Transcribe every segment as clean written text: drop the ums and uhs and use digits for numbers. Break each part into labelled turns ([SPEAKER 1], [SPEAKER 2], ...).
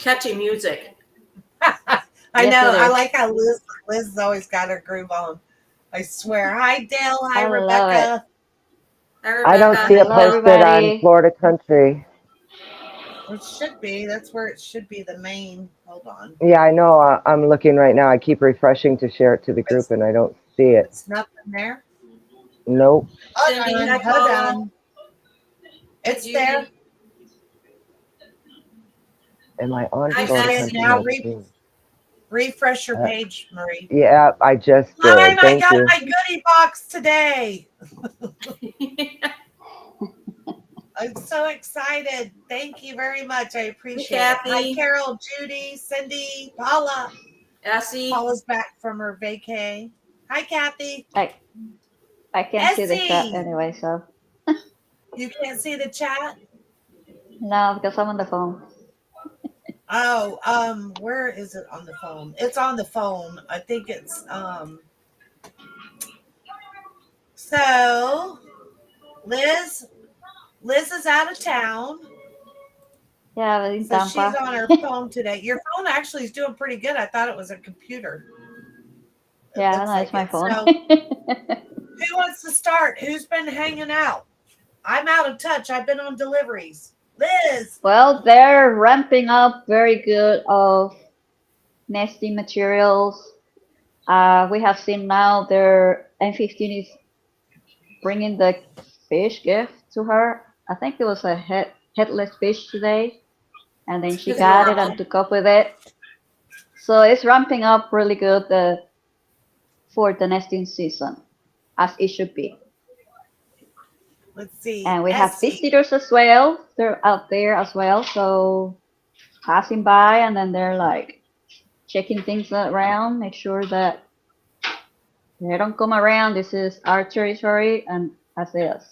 [SPEAKER 1] catchy music.
[SPEAKER 2] I know. I like how Liz has always got her groove on. I swear. Hi, Dale. Hi, Rebecca.
[SPEAKER 1] Hi, Rebecca.
[SPEAKER 3] I don't see it posted on Florida Country.
[SPEAKER 2] It should be. That's where it should be, the main. Hold on.
[SPEAKER 3] Yeah, I know. I'm looking right now. I keep refreshing to share it to the group, and I don't see it.
[SPEAKER 2] It's nothing there?
[SPEAKER 3] Nope.
[SPEAKER 2] Hold on. It's there.
[SPEAKER 3] Am I on
[SPEAKER 2] I
[SPEAKER 3] Florida
[SPEAKER 2] see it
[SPEAKER 3] Country?
[SPEAKER 2] now. Refresh your page, Marie.
[SPEAKER 3] Yeah, I just did.
[SPEAKER 2] I
[SPEAKER 3] Thank
[SPEAKER 2] got
[SPEAKER 3] you.
[SPEAKER 2] my goodie box today. I'm so excited. Thank you very much. I appreciate it. Hi, Carol, Judy, Cindy, Paula.
[SPEAKER 1] Essie.
[SPEAKER 2] Paula's back from her vacay. Hi, Kathy.
[SPEAKER 4] I can't see the chat anyway, so.
[SPEAKER 2] You can't see the chat?
[SPEAKER 4] No, because I'm on the phone.
[SPEAKER 2] Oh, where is it on the phone? It's on the phone. I think it's so Liz is out of town.
[SPEAKER 4] Yeah,
[SPEAKER 2] so she's on her phone today. Your phone actually is doing pretty good. I thought it was a computer.
[SPEAKER 4] Yeah, no, it's my phone.
[SPEAKER 2] So, who wants to start? Who's been hanging out? I'm out of touch. I've been on deliveries. Liz.
[SPEAKER 4] Well, they're ramping up very good of nesting materials. We have seen now their M15 is bringing the fish gift to her. I think it was a headless fish today, and then she got it and took up with it. So it's ramping up really good for the nesting season, as it should be.
[SPEAKER 2] Let's see.
[SPEAKER 4] And we have visitors as well. They're out there as well. So passing by, and then they're like checking things around, make sure that they don't come around. This is our territory, and as is.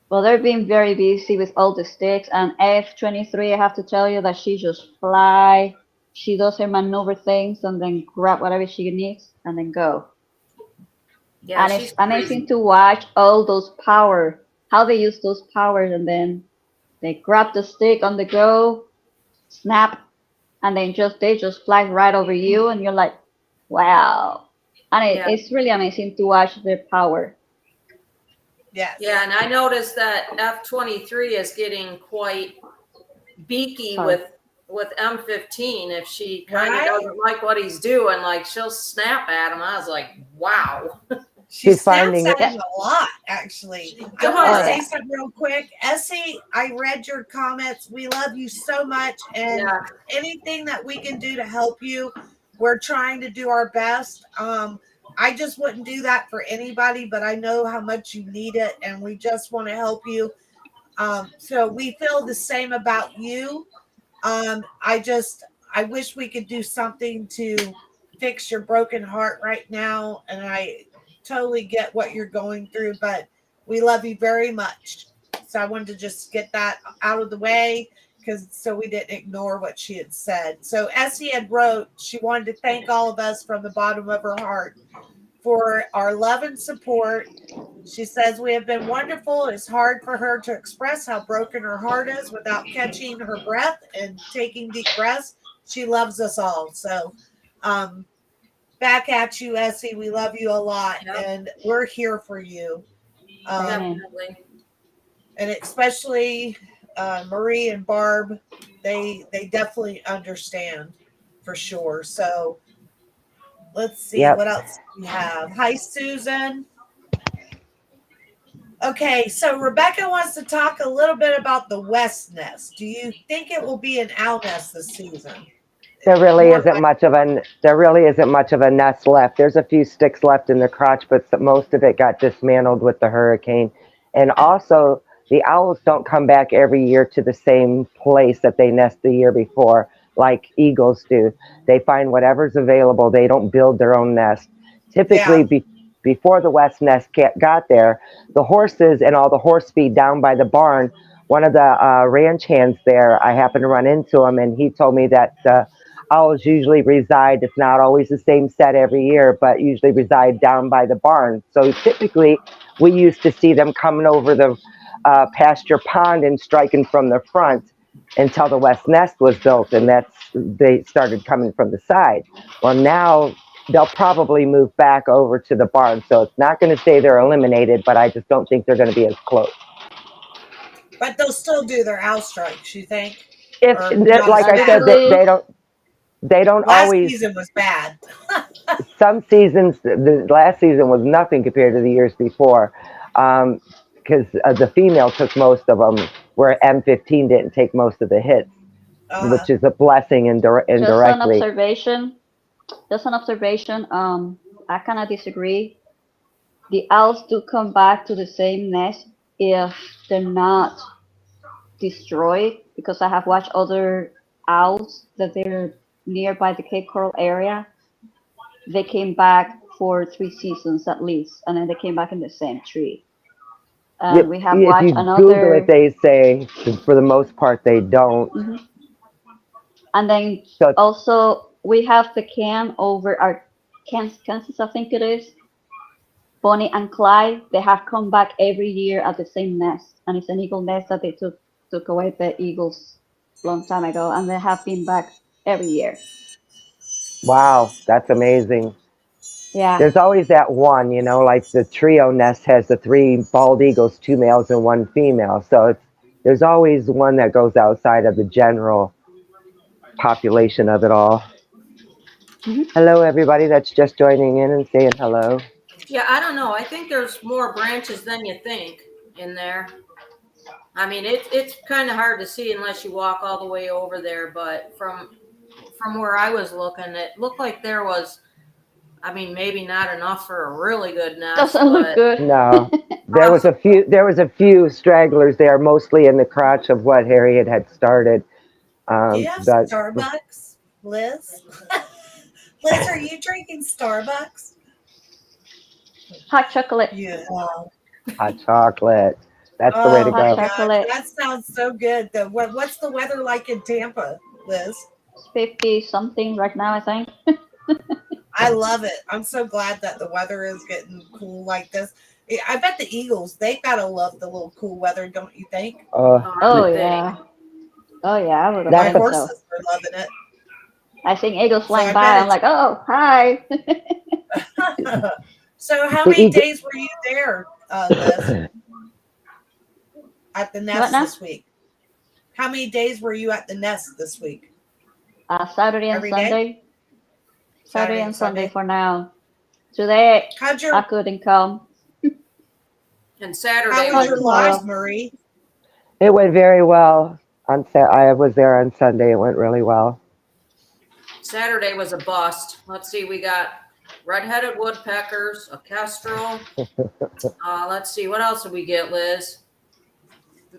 [SPEAKER 4] Well, they're being very busy with all the sticks. And F23, I have to tell you that she just fly. She does her maneuver things and then grab whatever she needs and then go. Yeah, and it's amazing to watch all those power, how they use those powers, and then they grab the stick on the go, snap, and then they just fly right over you, and you're like, wow. And it's really amazing to watch their power.
[SPEAKER 2] Yes.
[SPEAKER 1] Yeah, and I noticed that F23 is getting quite beaky with M15. If she kind of doesn't like what he's doing, like she'll snap at him. I was like, wow.
[SPEAKER 2] She's finding it a lot, actually. I want to say something real quick. Essie, I read your comments. We love you so much. And anything that we can do to help you, we're trying to do our best. I just wouldn't do that for anybody, but I know how much you need it, and we just want to help you. So we feel the same about you. I wish we could do something to fix your broken heart right now, and I totally get what you're going through, but we love you very much. So I wanted to just get that out of the way, so we didn't ignore what she had said. So Essie had wrote, she wanted to thank all of us from the bottom of her heart for our love and support. She says, we have been wonderful. It's hard for her to express how broken her heart is without catching her breath and taking deep breaths. She loves us all. So back at you, Essie. We love you a lot, and we're here for you.
[SPEAKER 1] Definitely.
[SPEAKER 2] And especially Marie and Barb, they definitely understand for sure. So let's see what else we have. Hi, Susan. Okay, so Rebecca wants to talk a little bit about the West Nest. Do you think it will be an owl nest this season?
[SPEAKER 3] There really isn't much of a nest left. There's a few sticks left in the crotch, but most of it got dismantled with the hurricane. And also, the owls don't come back every year to the same place that they nest the year before, like eagles do. They find whatever's available. They don't build their own nest. Typically, before the West Nest got there, the horses and all the horse feed down by the barn, one of the ranch hands there, I happened to run into him, and he told me that owls usually reside, it's not always the same set every year, but usually reside down by the barn. So typically, we used to see them coming over the pasture pond and striking from the front. until the west nest was built, and they started coming from the side. Well, now they'll probably move back over to the barn, so it's not going to say they're eliminated, but I just don't think they're going to be as close.
[SPEAKER 2] But they'll still do their owl strikes, you think?
[SPEAKER 3] If,
[SPEAKER 2] Or not
[SPEAKER 3] like
[SPEAKER 2] as
[SPEAKER 3] I said,
[SPEAKER 2] bad?
[SPEAKER 3] they don't
[SPEAKER 2] Last
[SPEAKER 3] always.
[SPEAKER 2] season was bad.
[SPEAKER 3] Some seasons, the last season was nothing compared to the years before, because the female took most of them, where M15 didn't take most of the hits, which is a blessing indirectly.
[SPEAKER 4] Just an observation. I kind of disagree. The owls do come back to the same nest if they're not destroyed, because I have watched other owls that they're nearby the Cape Coral area. They came back for 3 seasons at least, and then they came back in the same tree. We have watched another.
[SPEAKER 3] Google it, they say for the most part they don't.
[SPEAKER 4] Mm-hmm. And then also we have the can over our Kansas, I think it is. Bonnie and Clyde, they have come back every year at the same nest, and it's an eagle nest that they took away the eagles a long time ago, and they have been back every year.
[SPEAKER 3] Wow, that's amazing.
[SPEAKER 4] Yeah.
[SPEAKER 3] There's always that one, like the trio nest has the 3 bald eagles, 2 males and 1 female. So there's always one that goes outside of the general population of it all. Mm-hmm. Hello, everybody that's just joining in and saying hello.
[SPEAKER 1] Yeah, I don't know. I think there's more branches than you think in there. I mean, it's kind of hard to see unless you walk all the way over there. But from where I was looking, it looked like there was, I mean, maybe not enough for a really good nest.
[SPEAKER 4] Doesn't look good.
[SPEAKER 3] No, there was a few stragglers there, mostly in the crotch of what Harriet had started.
[SPEAKER 2] Do you have Starbucks, Liz? Liz, are you drinking Starbucks?
[SPEAKER 4] Hot chocolate.
[SPEAKER 2] Yeah.
[SPEAKER 3] Hot chocolate. That's the way to go.
[SPEAKER 4] Chocolate.
[SPEAKER 2] That sounds so good. What's the weather like in Tampa, Liz?
[SPEAKER 4] It's 50 something right now, I think.
[SPEAKER 2] I love it. I'm so glad that the weather is getting cool like this. I bet the Eagles, they gotta love the little cool weather, don't you think?
[SPEAKER 4] Oh yeah. Oh yeah, I would
[SPEAKER 2] My horses are loving it.
[SPEAKER 4] I think eagles flying by. I'm like, oh, hi.
[SPEAKER 2] So how many days were you there, Liz? At the nest this week? How many days were you at the nest this week?
[SPEAKER 4] Saturday and
[SPEAKER 2] Every
[SPEAKER 4] Sunday.
[SPEAKER 2] Day?
[SPEAKER 4] Saturday and Sunday for now. Today I couldn't come.
[SPEAKER 1] And Saturday.
[SPEAKER 2] How was your live, Marie?
[SPEAKER 3] It went very well. I was there on Sunday. It went really well.
[SPEAKER 1] Saturday was a bust. Let's see, we got red-headed woodpeckers, a kestrel. Let's see, what else did we get, Liz?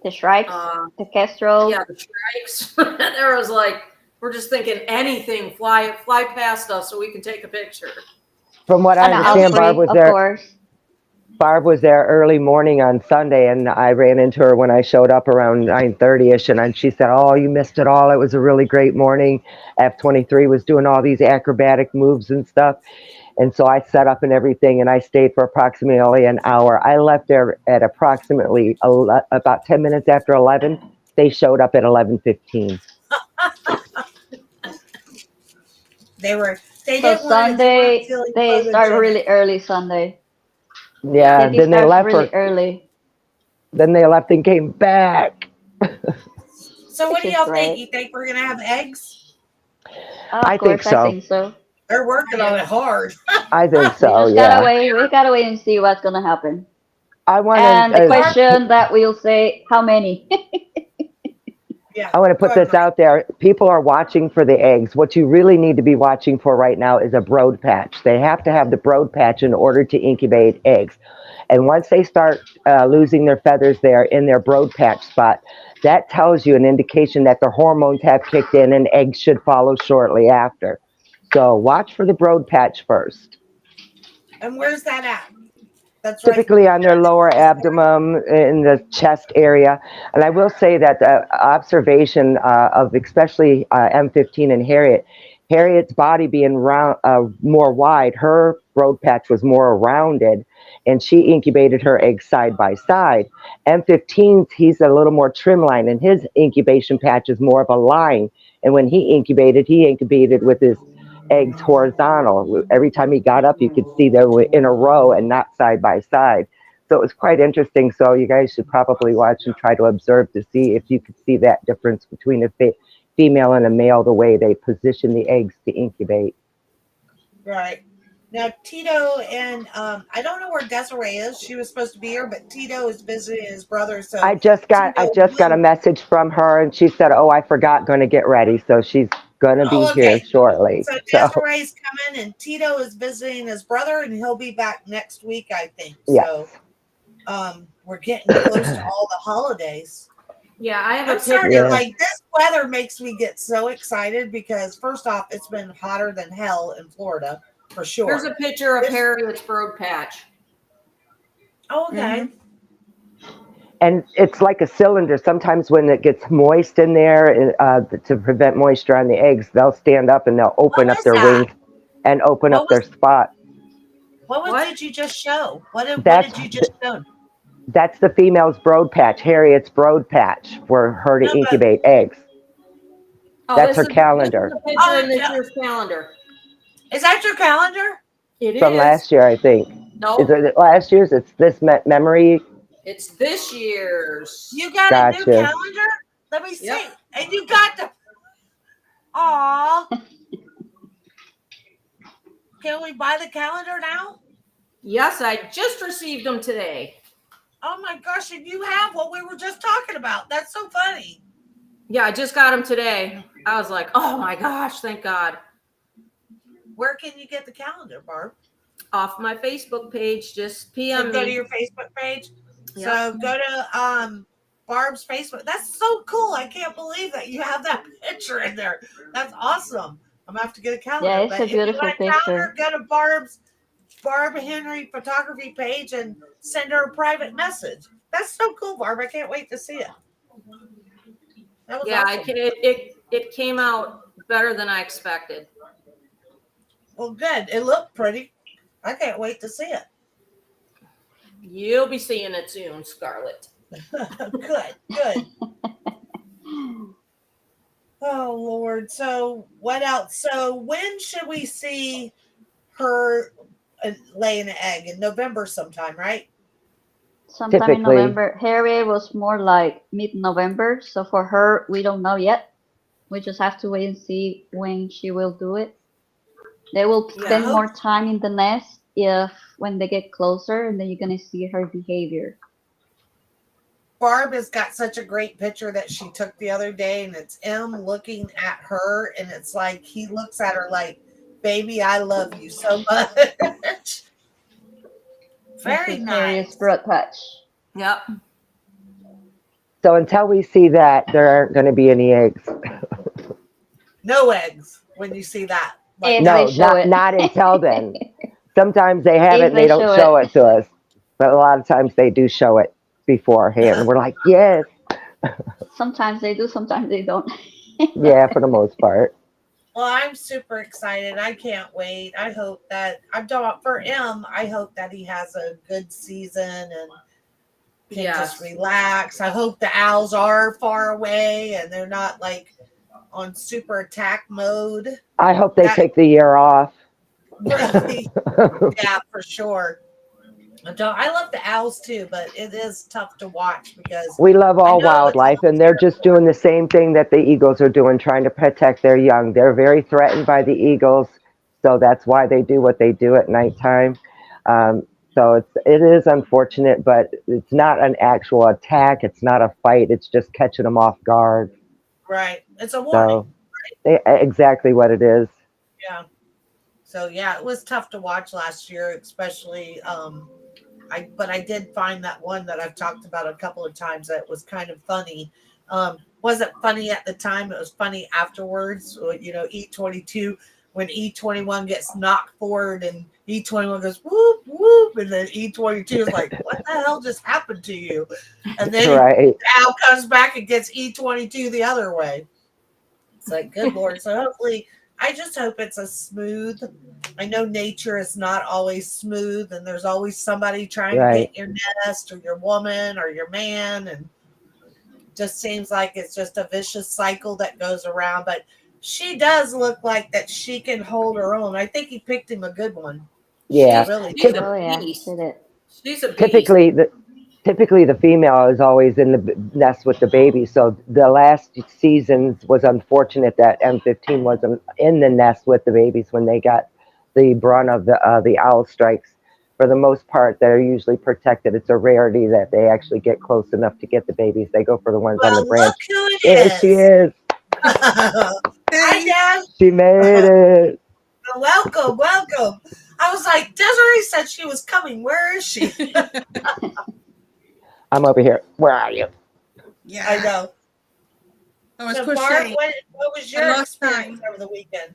[SPEAKER 4] The shrikes, the kestrel.
[SPEAKER 1] Yeah, the shrikes. There was like, we're just thinking anything fly past us so we can take a picture.
[SPEAKER 3] From what I understand, Barb was there. Barb was there early morning on Sunday, and I ran into her when I showed up around 9:30ish, and she said, "Oh, you missed it all. It was a really great morning. F-23 was doing all these acrobatic moves and stuff." And so I set up and everything, and I stayed for approximately an hour. I left there at approximately about 10 minutes after 11. They showed up at 11:15.
[SPEAKER 4] Sunday, they started really early Sunday.
[SPEAKER 3] Yeah, then they left
[SPEAKER 4] really early.
[SPEAKER 3] Then they left and came back.
[SPEAKER 2] So what do y'all think? You think we're gonna have eggs?
[SPEAKER 3] I think so.
[SPEAKER 2] They're working on it hard.
[SPEAKER 3] I think so.
[SPEAKER 4] We gotta wait and see what's gonna happen.
[SPEAKER 3] And
[SPEAKER 4] the question that we'll say, how many?
[SPEAKER 2] Yeah,
[SPEAKER 3] I want to put this out there. People are watching for the eggs. What you really need to be watching for right now is a brood patch. They have to have the brood patch in order to incubate eggs. And once they start losing their feathers there in their brood patch spot, that tells you an indication that their hormones have kicked in and eggs should follow shortly after. So watch for the brood patch first.
[SPEAKER 2] And where's that at? That's
[SPEAKER 3] typically on their lower abdomen, in the chest area. And I will say that the observation of especially M15 and Harriet's body being round, more wide, her broad patch was more rounded, and she incubated her eggs side by side. M15's, he's a little more trimline, and his incubation patch is more of a line. And when he incubated with his eggs horizontal. Every time he got up, you could see they were in a row and not side by side. So it was quite interesting. So you guys should probably watch and try to observe to see if you could see that difference between a female and a male, the way they position the eggs to incubate.
[SPEAKER 2] Right. Now, Tito and I don't know where Desiree is. She was supposed to be here, but Tito is visiting his brother. So
[SPEAKER 3] I just got a message from her, and she said, "Oh, I forgot, going to get ready." So she's going to be here shortly.
[SPEAKER 2] So Desiree's coming, and Tito is visiting his brother, and he'll be back next week, I think.
[SPEAKER 3] Yes.
[SPEAKER 2] So, we're getting close to all the holidays.
[SPEAKER 1] Yeah, I have
[SPEAKER 2] I'm
[SPEAKER 1] a
[SPEAKER 2] starting
[SPEAKER 1] picture.
[SPEAKER 2] like this weather makes me get so excited because first off, it's been hotter than hell in Florida for sure.
[SPEAKER 1] Here's a picture of Harriet's broad patch.
[SPEAKER 2] Oh, okay.
[SPEAKER 3] And it's like a cylinder. Sometimes when it gets moist in there, to prevent moisture on the eggs, they'll stand up and they'll open up their wings and open up their spot.
[SPEAKER 2] What did you just show? What did you just show?
[SPEAKER 3] That's the female's broad patch, Harriet's broad patch, for her to incubate eggs.
[SPEAKER 1] Oh,
[SPEAKER 3] that's her calendar.
[SPEAKER 1] This is a picture in this year's calendar.
[SPEAKER 2] Is that your calendar?
[SPEAKER 1] It
[SPEAKER 3] From
[SPEAKER 1] is.
[SPEAKER 3] last year, I think.
[SPEAKER 1] No.
[SPEAKER 3] Is it last year's? It's this memory.
[SPEAKER 1] It's this year's.
[SPEAKER 2] You got a new calendar? Let me see. Yep. And you got the. Aw. Can we buy the calendar now?
[SPEAKER 1] Yes, I just received them today.
[SPEAKER 2] Oh my gosh, and you have what we were just talking about. That's so funny.
[SPEAKER 1] Yeah, I just got them today. I was like, oh my gosh, thank God.
[SPEAKER 2] Where can you get the calendar, Barb?
[SPEAKER 1] Off my Facebook page. Just PM me.
[SPEAKER 2] Go to your Facebook page. Yep. So go to Barb's Facebook. That's so cool. I can't believe that you have that picture in there. That's awesome. I'm gonna have to get a calendar.
[SPEAKER 4] Yeah, it's a beautiful picture.
[SPEAKER 2] Calendar, go to Barb Henry Photography page and send her a private message. That's so cool, Barb. I can't wait to see it. That was awesome.
[SPEAKER 1] It came out better than I expected.
[SPEAKER 2] Well, good. It looked pretty. I can't wait to see it.
[SPEAKER 1] You'll be seeing it soon, Scarlett.
[SPEAKER 2] Good. Oh, Lord. So what else? So when should we see her laying an egg? In November sometime, right?
[SPEAKER 4] Sometime in November. Harriet was more like mid-November. So for her, we don't know yet. We just have to wait and see when she will do it. They will spend more time in the nest when they get closer, and then you're going to see her behavior.
[SPEAKER 2] Barb has got such a great picture that she took the other day, and it's him looking at her, and it's like he looks at her like, baby, I love you so much. Very nice.
[SPEAKER 4] Broad patch.
[SPEAKER 1] Yep.
[SPEAKER 3] So until we see that, there aren't going to be any eggs.
[SPEAKER 2] No eggs when you see that.
[SPEAKER 4] Like,
[SPEAKER 3] no, not until then. Sometimes they have it and they don't show it to us. But a lot of times they do show it beforehand. We're like, yes.
[SPEAKER 2] Sometimes they do, sometimes they don't.
[SPEAKER 3] Yeah, for the most part.
[SPEAKER 2] Well, I'm super excited. I can't wait. I hope that for him, I hope that he has a good season and can just relax. I hope the owls are far away and they're not like on super attack mode.
[SPEAKER 3] I hope they take the year off.
[SPEAKER 2] Really? Yeah, for sure. I love the owls too, but it is tough to watch because
[SPEAKER 3] we love all wildlife, and they're just doing the same thing that the eagles are doing, trying to protect their young. They're very threatened by the eagles, so that's why they do what they do at nighttime. So it is unfortunate, but it's not an actual attack. It's not a fight. It's just catching them off guard.
[SPEAKER 2] Right. It's a warning.
[SPEAKER 3] So, exactly what it is.
[SPEAKER 2] Yeah. So yeah, it was tough to watch last year, especially. But I did find that one that I've talked about a couple of times that was kind of funny. Wasn't funny at the time. It was funny afterwards. You know, E22, when E21 gets knocked forward and E21 goes whoop whoop, and then E22 is like, what the hell just happened to you? And then Al comes back and gets E22 the other way. It's like, good Lord. So hopefully I just hope it's a smooth. I know nature is not always smooth, and there's always somebody trying to
[SPEAKER 3] Right.
[SPEAKER 2] get your nest or your woman or your man, and just seems like it's just a vicious cycle that goes around. But she does look like that she can hold her own. I think he picked him a good one.
[SPEAKER 3] Yeah.
[SPEAKER 1] She's,
[SPEAKER 2] Really
[SPEAKER 1] she's
[SPEAKER 2] did.
[SPEAKER 4] Oh
[SPEAKER 1] a
[SPEAKER 4] yeah,
[SPEAKER 1] beast.
[SPEAKER 4] she did.
[SPEAKER 1] She's a beast.
[SPEAKER 3] Typically the female is always in the nest with the baby. So the last seasons was unfortunate that M15 wasn't in the nest with the babies when they got the brunt of the owl strikes. For the most part, they're usually protected. It's a rarity that they actually get close enough to get the babies. They go for the ones on
[SPEAKER 2] Well,
[SPEAKER 3] the branch.
[SPEAKER 2] look who it
[SPEAKER 3] There she
[SPEAKER 2] is.
[SPEAKER 3] is.
[SPEAKER 2] Hi, Dad.
[SPEAKER 3] She made it.
[SPEAKER 2] Welcome, welcome. I was like, Desiree said she was coming. Where is she?
[SPEAKER 3] I'm over here. Where are you?
[SPEAKER 5] Yeah,
[SPEAKER 2] I know.
[SPEAKER 5] I was
[SPEAKER 2] So, Barb,
[SPEAKER 5] crocheting.
[SPEAKER 2] what was
[SPEAKER 5] I
[SPEAKER 2] your
[SPEAKER 5] lost
[SPEAKER 2] experience
[SPEAKER 5] time.
[SPEAKER 2] over the weekend?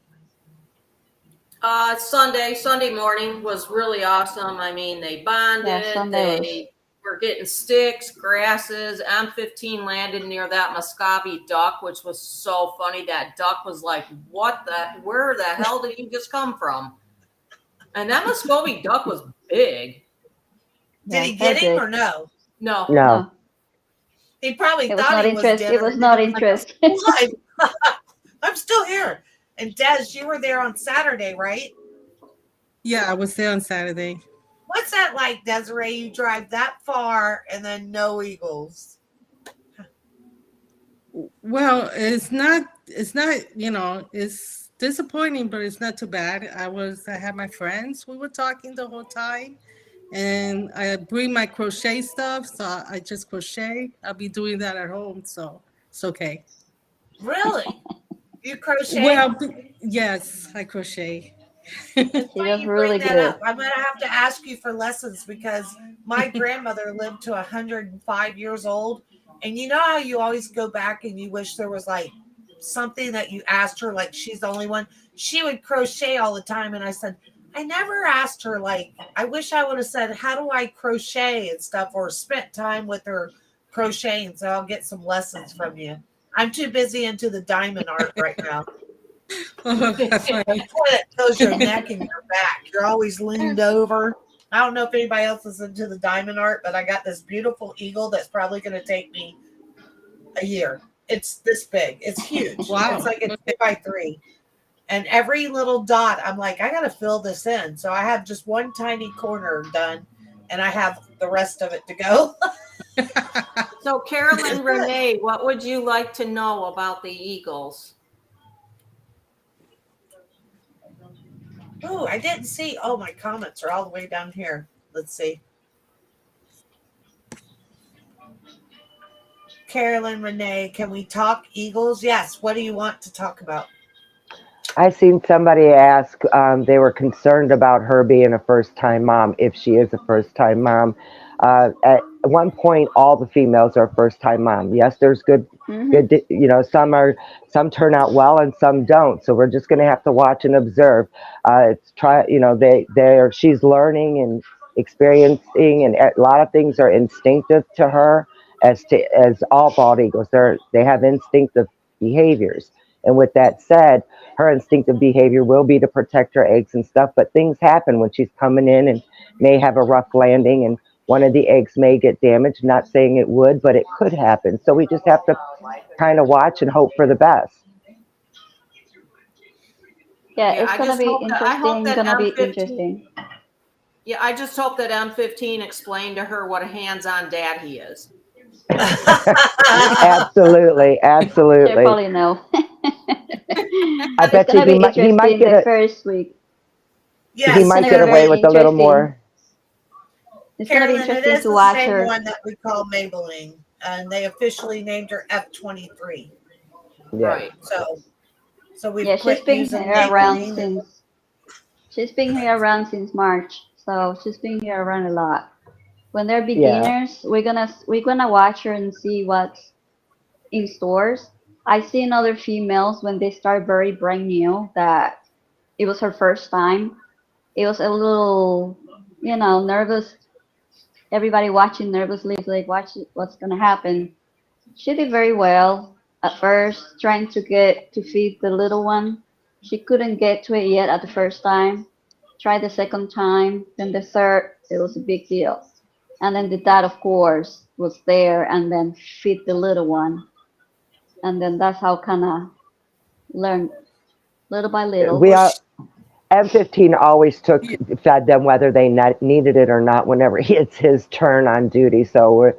[SPEAKER 1] Sunday morning was really awesome. I mean, they bonded,
[SPEAKER 4] Yeah, Sunday was.
[SPEAKER 1] they were getting sticks, grasses. M15 landed near that Muscovy duck, which was so funny. That duck was like, where the hell did you just come from? And that Muscovy duck was big.
[SPEAKER 2] Did he
[SPEAKER 4] Yeah,
[SPEAKER 2] get
[SPEAKER 4] that's
[SPEAKER 2] him
[SPEAKER 4] it.
[SPEAKER 2] or no?
[SPEAKER 1] No,
[SPEAKER 3] No.
[SPEAKER 4] No,
[SPEAKER 2] He probably
[SPEAKER 4] it was
[SPEAKER 2] thought
[SPEAKER 4] not
[SPEAKER 2] he was
[SPEAKER 4] interest.
[SPEAKER 2] dead.
[SPEAKER 4] It was
[SPEAKER 2] and
[SPEAKER 4] not
[SPEAKER 2] then he was
[SPEAKER 4] interest.
[SPEAKER 2] like, "I'm alive. I'm still here." And Des, you were there on Saturday, right?
[SPEAKER 5] Yeah, I was there on Saturday.
[SPEAKER 2] What's that like, Desiree? You drive that far and then no eagles.
[SPEAKER 5] Well, it's disappointing, but it's not too bad. I had my friends. We were talking the whole time, and I bring my crochet stuff, so I just crochet. I'll be doing that at home, so it's okay.
[SPEAKER 2] Really? You crochet?
[SPEAKER 5] Well, yes, I crochet.
[SPEAKER 2] It's
[SPEAKER 4] She
[SPEAKER 2] funny
[SPEAKER 4] does
[SPEAKER 2] you bring
[SPEAKER 4] really
[SPEAKER 2] that
[SPEAKER 4] good.
[SPEAKER 2] up. I'm going to have to ask you for lessons because my grandmother lived to 105 years old. And you know how you always go back and you wish there was like something that you asked her, like she's the only one? She would crochet all the time. And I said, I never asked her, like, I wish I would have said, how do I crochet and stuff, or spent time with her crocheting. So I'll get some lessons from you. I'm too busy into the diamond art right now.
[SPEAKER 5] Oh, that's right.
[SPEAKER 2] It kills your neck and your back. You're always leaned over. I don't know if anybody else is into the diamond art, but I got this beautiful eagle that's probably going to take me a year. It's this big. It's huge.
[SPEAKER 5] Wow.
[SPEAKER 2] It's like a
[SPEAKER 5] Okay.
[SPEAKER 2] 2x3. And every little dot, I'm like, I got to fill this in. So I have just one tiny corner done, and I have the rest of it to go.
[SPEAKER 1] So, Carolyn Renee, what would you like to know about the Eagles?
[SPEAKER 2] Oh, I didn't see. Oh, my comments are all the way down here. Let's see. Carolyn Renee, can we talk Eagles? Yes. What do you want to talk about?
[SPEAKER 3] I seen somebody ask, they were concerned about her being a first-time mom, if she is a first-time mom. At one point, all the females are first-time mom. Yes, there's good, some turn out well and some don't. So we're just going to have to watch and observe. She's learning and experiencing, and a lot of things are instinctive to her. As all bald eagles, they have instinctive behaviors. And with that said, her instinctive behavior will be to protect her eggs and stuff, but things happen when she's coming in and may have a rough landing and one of the eggs may get damaged. Not saying it would, but it could happen. So we just have to kind of watch and hope for the best.
[SPEAKER 4] Yeah,
[SPEAKER 1] Yeah,
[SPEAKER 4] it's
[SPEAKER 1] I
[SPEAKER 4] gonna
[SPEAKER 1] just
[SPEAKER 4] be
[SPEAKER 1] hope that I hope
[SPEAKER 4] interesting.
[SPEAKER 1] that
[SPEAKER 4] Gonna be
[SPEAKER 1] M15.
[SPEAKER 4] interesting.
[SPEAKER 1] Yeah, I just hope that M15 explained to her what a hands-on dad he is.
[SPEAKER 3] Absolutely,
[SPEAKER 4] She'll
[SPEAKER 3] absolutely.
[SPEAKER 4] probably know.
[SPEAKER 3] I
[SPEAKER 4] It's
[SPEAKER 3] bet you
[SPEAKER 4] gonna be
[SPEAKER 3] he might
[SPEAKER 4] interesting
[SPEAKER 3] get
[SPEAKER 4] the
[SPEAKER 3] it.
[SPEAKER 4] first week.
[SPEAKER 2] Yes,
[SPEAKER 3] He might
[SPEAKER 4] gonna
[SPEAKER 3] get
[SPEAKER 4] be
[SPEAKER 3] away
[SPEAKER 4] very
[SPEAKER 3] with a little more.
[SPEAKER 4] It's gonna be
[SPEAKER 2] Carolyn, it
[SPEAKER 4] interesting
[SPEAKER 2] is
[SPEAKER 4] to
[SPEAKER 2] the
[SPEAKER 4] watch
[SPEAKER 2] same
[SPEAKER 4] her.
[SPEAKER 2] one that we call Maybelline, and they officially named her F23.
[SPEAKER 3] Yeah.
[SPEAKER 1] Right.
[SPEAKER 2] So we've
[SPEAKER 4] Yeah, she's
[SPEAKER 2] quit
[SPEAKER 4] been
[SPEAKER 2] using
[SPEAKER 4] here around
[SPEAKER 2] Maybelline.
[SPEAKER 4] since March, so she's been here around a lot. When they're
[SPEAKER 3] Yeah.
[SPEAKER 4] beginners, we're gonna watch her and see what's in stores. I seen other females when they start very brand new that it was her first time. It was a little, nervous. Everybody watching nervously, like, watch what's gonna happen. She did very well at first, trying to get to feed the little one. She couldn't get to it yet at the first time. Tried the second time, then the third. It was a big deal. And then the dad, of course, was there and then feed the little one. And then that's how kind of learned little by little.
[SPEAKER 3] We are. M15 always fed them whether they needed it or not whenever it's his turn on duty. So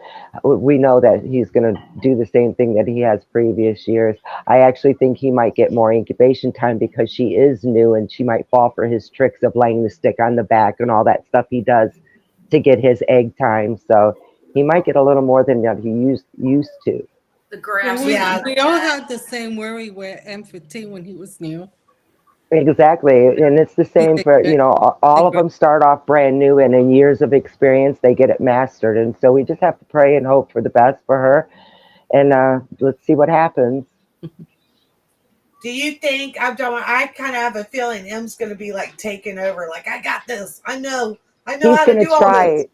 [SPEAKER 3] we know that he's going to do the same thing that he has previous years. I actually think he might get more incubation time because she is new and she might fall for his tricks of laying the stick on the back and all that stuff he does to get his egg time. So he might get a little more than he used to.
[SPEAKER 1] The grass.
[SPEAKER 5] We all had the same worry with M15 when he was new.
[SPEAKER 3] Exactly. And it's the same for, all of them start off brand new and in years of experience, they get it mastered. And so we just have to pray and hope for the best for her. And let's see what happens.
[SPEAKER 2] Do you think, I kind of have a feeling M's going to be like taking over. Like, I got this. I know
[SPEAKER 3] He's
[SPEAKER 2] how to
[SPEAKER 3] going
[SPEAKER 2] do
[SPEAKER 3] to
[SPEAKER 2] all
[SPEAKER 3] try.
[SPEAKER 2] this.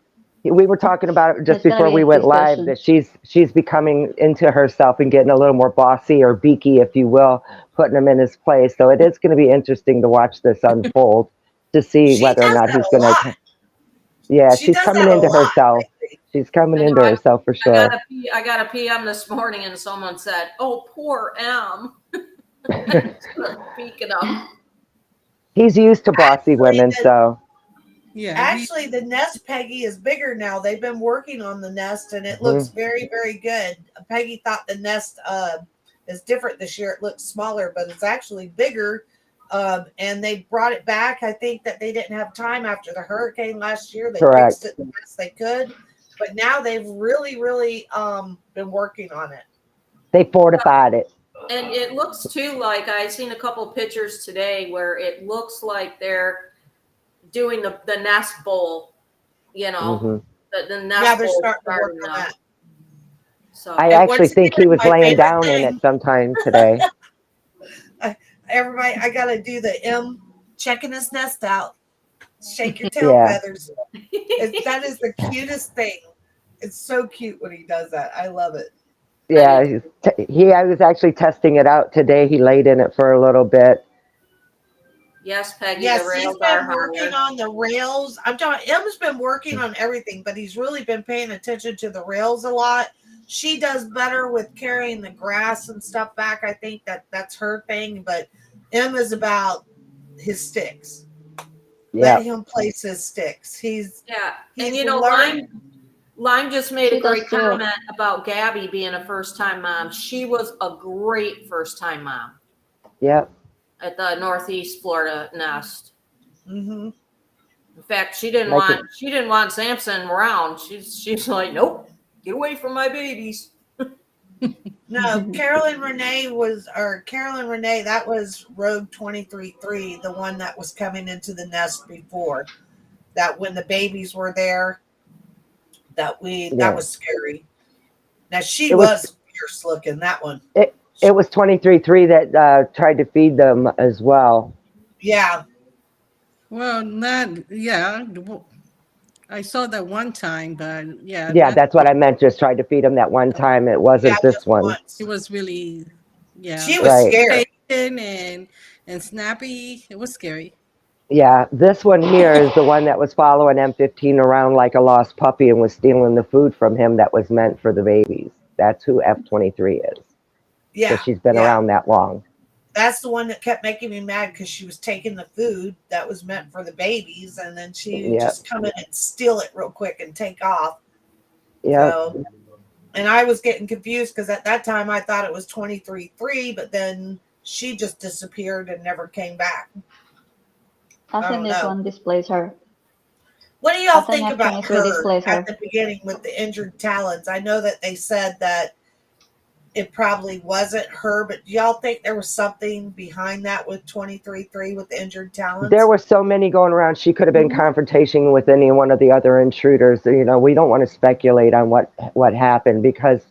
[SPEAKER 3] We were talking about it just
[SPEAKER 4] It's
[SPEAKER 3] before we went live that she's becoming into herself and getting a little more bossy or beaky, if you will, putting him in his place. So it is going to be interesting to watch this unfold to see whether or not he's going to. Yeah, she's coming into herself. She's coming into herself for sure.
[SPEAKER 1] I got a PM this morning and someone said, "Oh, poor M." Speaking of,
[SPEAKER 3] He's used to bossy women, so.
[SPEAKER 5] Yeah.
[SPEAKER 2] Actually, the nest, Peggy, is bigger now. They've been working on the nest, and it looks very, very good. Peggy thought the nest is different this year. It looks smaller, but it's actually bigger. And they brought it back. I think that they didn't have time after the hurricane last year. They fixed it the best they could. But now they've really, really been working on it.
[SPEAKER 3] They fortified it.
[SPEAKER 1] And it looks too like I seen a couple pictures today where it looks like they're doing the nest bowl, the nest
[SPEAKER 2] Yeah, they're
[SPEAKER 1] bowl
[SPEAKER 2] starting to work on
[SPEAKER 1] up.
[SPEAKER 2] that.
[SPEAKER 3] So I actually think he was laying down in it sometime today.
[SPEAKER 2] Everybody, I gotta do the M checking his nest out. Shake your tail feathers. That is the cutest thing. It's so cute when he does that. I love it.
[SPEAKER 3] Yeah, I was actually testing it out today. He laid in it for a little bit.
[SPEAKER 1] Yes, Peggy.
[SPEAKER 2] Yes,
[SPEAKER 1] the rails
[SPEAKER 2] he's been
[SPEAKER 1] are
[SPEAKER 2] working
[SPEAKER 1] higher.
[SPEAKER 2] on the rails. I'm talking. Em's been working on everything, but he's really been paying attention to the rails a lot. She does better with carrying the grass and stuff back. I think that's her thing. But Em is about his sticks. Let him place his sticks. He's
[SPEAKER 1] and Lime just made a great
[SPEAKER 4] does too.
[SPEAKER 1] comment about Gabby being a first-time mom. She was a great first-time mom.
[SPEAKER 3] Yep.
[SPEAKER 1] At the Northeast Florida nest.
[SPEAKER 2] Mm-hmm.
[SPEAKER 1] In fact, she didn't want Samson around. She's like, nope, get away from my babies.
[SPEAKER 2] No, Carolyn Renee, that was Rogue 23-3, the one that was coming into the nest before. That when the babies were there, that was scary. Now she was fierce looking, that one.
[SPEAKER 3] It was 23-3 that tried to feed them as well.
[SPEAKER 2] Yeah.
[SPEAKER 5] Well, I saw that one time, but yeah.
[SPEAKER 3] Yeah, that's what I meant. Just tried to feed them that one time. It wasn't this one.
[SPEAKER 2] Once.
[SPEAKER 5] It was really,
[SPEAKER 2] She was scared.
[SPEAKER 5] And snappy. It was scary.
[SPEAKER 3] Yeah, this one here is the one that was following M15 around like a lost puppy and was stealing the food from him that was meant for the babies. That's who F23 is.
[SPEAKER 2] Yeah.
[SPEAKER 3] So she's been around that long.
[SPEAKER 2] That's the one that kept making me mad because she was taking the food that was meant for the babies, and then she just come in and steal it real quick and take off.
[SPEAKER 3] Yeah.
[SPEAKER 2] So, and I was getting confused because at that time I thought it was 23-3, but then she just disappeared and never came back.
[SPEAKER 4] I think this one displays her.
[SPEAKER 2] What do y'all think about her
[SPEAKER 4] displays her
[SPEAKER 2] at the beginning with the injured talons? I know that they said that it probably wasn't her, but do y'all think there was something behind that with 23-3 with the injured talons?
[SPEAKER 3] There were so many going around. She could have been confrontation with any one of the other intruders. We don't want to speculate on what happened because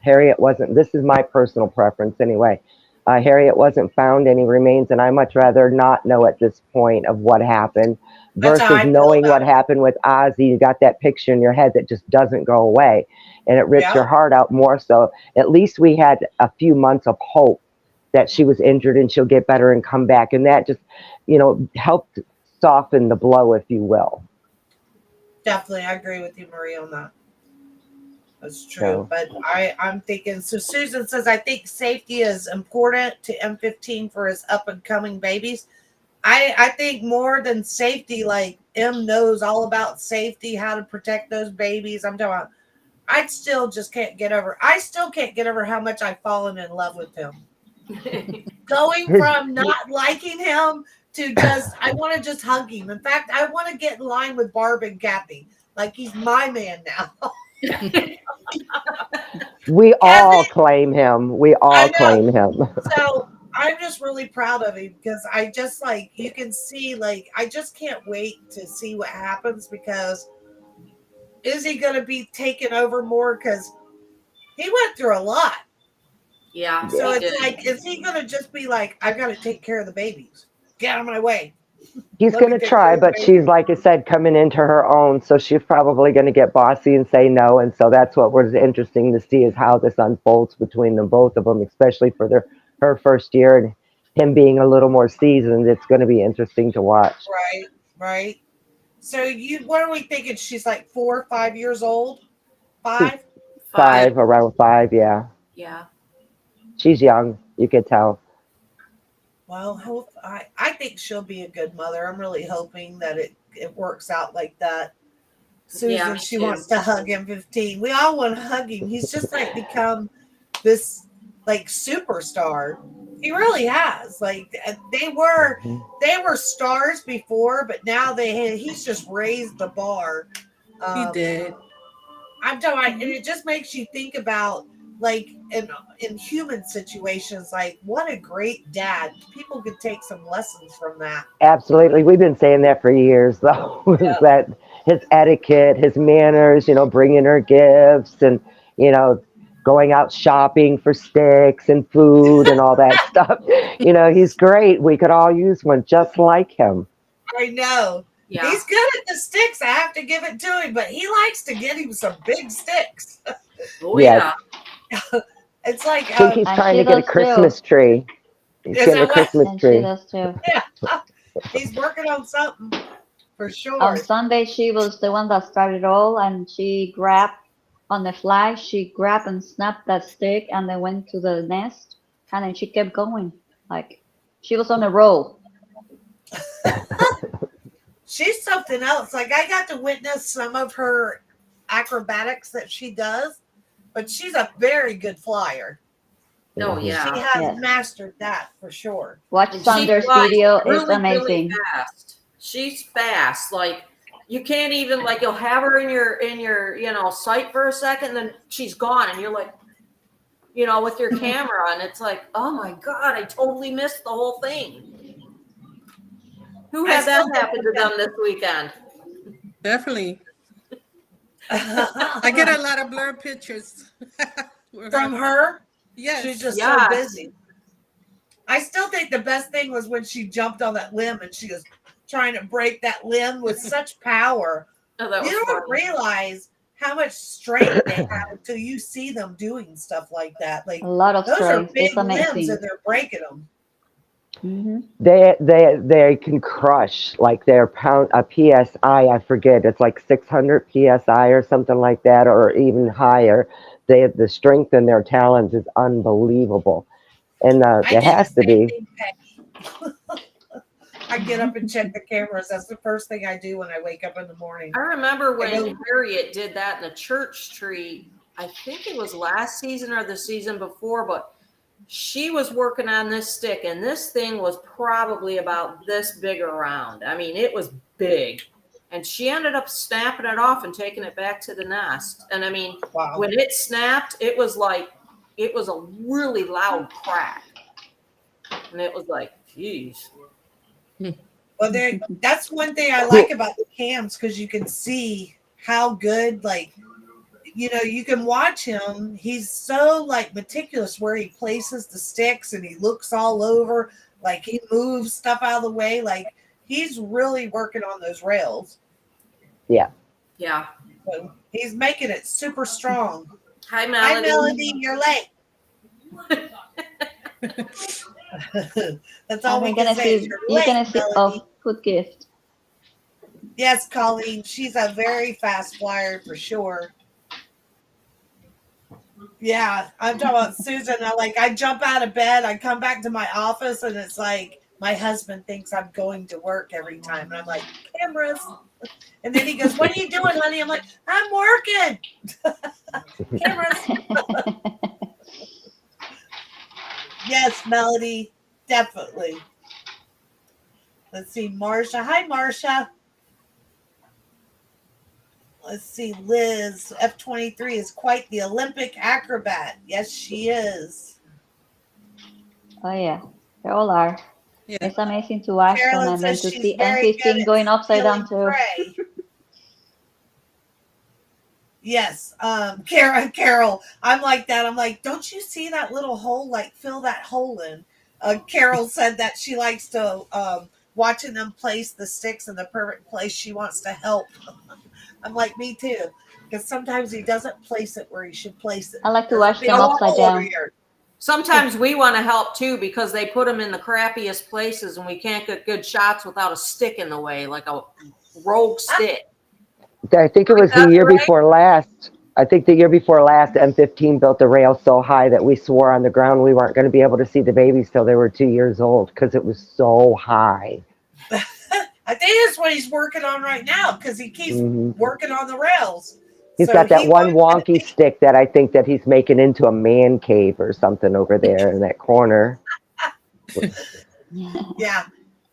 [SPEAKER 3] Harriet wasn't. This is my personal preference anyway. Harriet wasn't found any remains, and I much rather not know at this point of what happened versus knowing what happened with Ozzy. You got that picture in your head that just doesn't go away, and it rips your heart out more. So at least we had a few months of hope that she was injured and she'll get better and come back. And that just, helped soften the blow, if you will.
[SPEAKER 2] Definitely, I agree with you, Marie, on that. That's true.
[SPEAKER 3] So-
[SPEAKER 2] But I'm thinking, so Susan says, I think safety is important to M15 for his up and coming babies. I think more than safety, like M knows all about safety, how to protect those babies. I'm talking about, I still can't get over how much I've fallen in love with him. Going from not liking him to I want to just hug him. In fact, I want to get in line with Barb and Kathy. Like he's my man now.
[SPEAKER 3] We all claim him. We all claim him.
[SPEAKER 2] So I'm just really proud of him because I just you can see, I just can't wait to see what happens, because is he going to be taken over more? Because he went through a lot.
[SPEAKER 1] Yeah.
[SPEAKER 2] So it's is he going to just be like, I've got to take care of the babies. Get out of my way.
[SPEAKER 3] He's going to try, but she's, like I said, coming into her own. So she's probably going to get bossy and say no. And so that's what was interesting to see, is how this unfolds between them, both of them, especially for her first year and him being a little more seasoned. It's going to be interesting to watch.
[SPEAKER 2] Right. So what are we thinking? She's like 4 or 5 years old? 5?
[SPEAKER 3] 5, around 5, yeah.
[SPEAKER 1] Yeah.
[SPEAKER 3] She's young, you could tell.
[SPEAKER 2] Well, I think she'll be a good mother. I'm really hoping that it works out like that. Susan, she wants to hug him 15. We all want to hug him. He's just become this superstar. He really has. They were stars before, but now he's just raised the bar.
[SPEAKER 5] He did.
[SPEAKER 2] I'm talking, and it just makes you think about in human situations, what a great dad. People could take some lessons from that.
[SPEAKER 3] Absolutely. We've been saying that for years, though. Is that his etiquette, his manners, bringing her gifts and, going out shopping for sticks and food and all that stuff. He's great. We could all use one just like him.
[SPEAKER 2] I know. Yeah. He's good at the sticks. I have to give it to him, but he likes to get him some big sticks.
[SPEAKER 1] Oh, yeah.
[SPEAKER 2] It's like
[SPEAKER 3] I think he's trying to get a Christmas tree. He's getting a Christmas tree.
[SPEAKER 4] She does too.
[SPEAKER 2] Yeah. He's working on something for sure.
[SPEAKER 4] On Sunday, she was the one that started it all, and she grabbed on the fly. She grabbed and snapped that stick, and then went to the nest, and then she kept going. She was on a roll.
[SPEAKER 2] She's something else. I got to witness some of her acrobatics that she does, but she's a very good flyer.
[SPEAKER 1] Oh, yeah.
[SPEAKER 2] She has mastered that for sure.
[SPEAKER 4] Watch Saunders' video. It's amazing.
[SPEAKER 1] Really fast. She's fast. You can't even, you'll have her in your sight for a second, then she's gone, and you're like, with your camera, and it's like, oh my God, I totally missed the whole thing. Who had that happen to them this weekend?
[SPEAKER 5] Definitely. I get a lot of blurred pictures.
[SPEAKER 2] From her?
[SPEAKER 5] Yes.
[SPEAKER 2] She's just so busy. I still think the best thing was when she jumped on that limb and she was trying to break that limb with such power.
[SPEAKER 1] Oh,
[SPEAKER 2] you don't realize how much strength they have until you see them doing stuff like that.
[SPEAKER 4] A lot of
[SPEAKER 2] those
[SPEAKER 4] strength.
[SPEAKER 2] are big
[SPEAKER 4] It's amazing.
[SPEAKER 2] limbs and they're breaking them.
[SPEAKER 4] Mm-hmm.
[SPEAKER 3] They can crush their pound a PSI. I forget. It's 600 PSI or something like that, or even higher. The strength in their talons is unbelievable, and it has to be.
[SPEAKER 2] I get up and check the cameras. That's the first thing I do when I wake up in the morning.
[SPEAKER 1] I remember when Harriet did that in the church tree. I think it was last season or the season before, but she was working on this stick, and this thing was probably about this big around. I mean, it was big. And she ended up snapping it off and taking it back to the nest. And I mean, when it snapped, it was a really loud crack. And it was geez.
[SPEAKER 2] Well, that's one thing I like about the cams, because you can see how good, you can watch him. He's so meticulous where he places the sticks, and he looks all over, he moves stuff out of the way. He's really working on those rails.
[SPEAKER 3] Yeah.
[SPEAKER 1] Yeah.
[SPEAKER 2] So he's making it super strong.
[SPEAKER 1] Hi, Melody.
[SPEAKER 2] Hi, Melody. You're late. That's all
[SPEAKER 4] And
[SPEAKER 2] we
[SPEAKER 4] you're
[SPEAKER 2] can
[SPEAKER 4] gonna
[SPEAKER 2] say. Is
[SPEAKER 4] see,
[SPEAKER 2] you're
[SPEAKER 4] you're
[SPEAKER 2] late,
[SPEAKER 4] gonna see,
[SPEAKER 2] Melody.
[SPEAKER 4] oh, good gift.
[SPEAKER 2] Yes, Colleen. She's a very fast flyer for sure. Yeah, I'm talking about Susan. I jump out of bed, I come back to my office, and it's like my husband thinks I'm going to work every time, and I'm like, cameras. And then he goes, "What are you doing, honey?" I'm like, "I'm working." Cameras. Yes, Melody, definitely. Let's see, Marcia. Hi, Marcia. Let's see, Liz. F-23 is quite the Olympic acrobat. Yes, she is.
[SPEAKER 4] Oh yeah, they all are.
[SPEAKER 5] Yeah.
[SPEAKER 4] It's amazing to watch them
[SPEAKER 2] Carolyn
[SPEAKER 4] and then
[SPEAKER 2] says
[SPEAKER 4] to
[SPEAKER 2] she's
[SPEAKER 4] see
[SPEAKER 2] very good
[SPEAKER 4] M15
[SPEAKER 2] at
[SPEAKER 4] going upside
[SPEAKER 2] stealing
[SPEAKER 4] down too.
[SPEAKER 2] prey. Yes, Carol, I'm like that. I'm like, don't you see that little hole? Like, fill that hole in. Carol said that she likes to watching them place the sticks in the perfect place. She wants to help. I'm like, me too, because sometimes he doesn't place it where he should place it.
[SPEAKER 4] I like to
[SPEAKER 2] There's a
[SPEAKER 4] watch
[SPEAKER 2] big
[SPEAKER 4] them
[SPEAKER 2] old
[SPEAKER 4] upside
[SPEAKER 2] hole over
[SPEAKER 4] down.
[SPEAKER 2] here.
[SPEAKER 1] Sometimes we want to help too because they put them in the crappiest places and we can't get good shots without a stick in the way, like a rogue stick.
[SPEAKER 3] I think it was the year before last. I think the year before last, M15 built the rail so high that we swore on the ground we weren't going to be able to see the babies till they were 2 years old because it was so high.
[SPEAKER 2] I think that's what he's working on right now because he keeps working on the rails.
[SPEAKER 3] He's
[SPEAKER 2] So
[SPEAKER 3] got that
[SPEAKER 2] he
[SPEAKER 3] one
[SPEAKER 2] wants
[SPEAKER 3] wonky stick that I think that he's making into a man cave or something over there in that corner.
[SPEAKER 2] Yeah,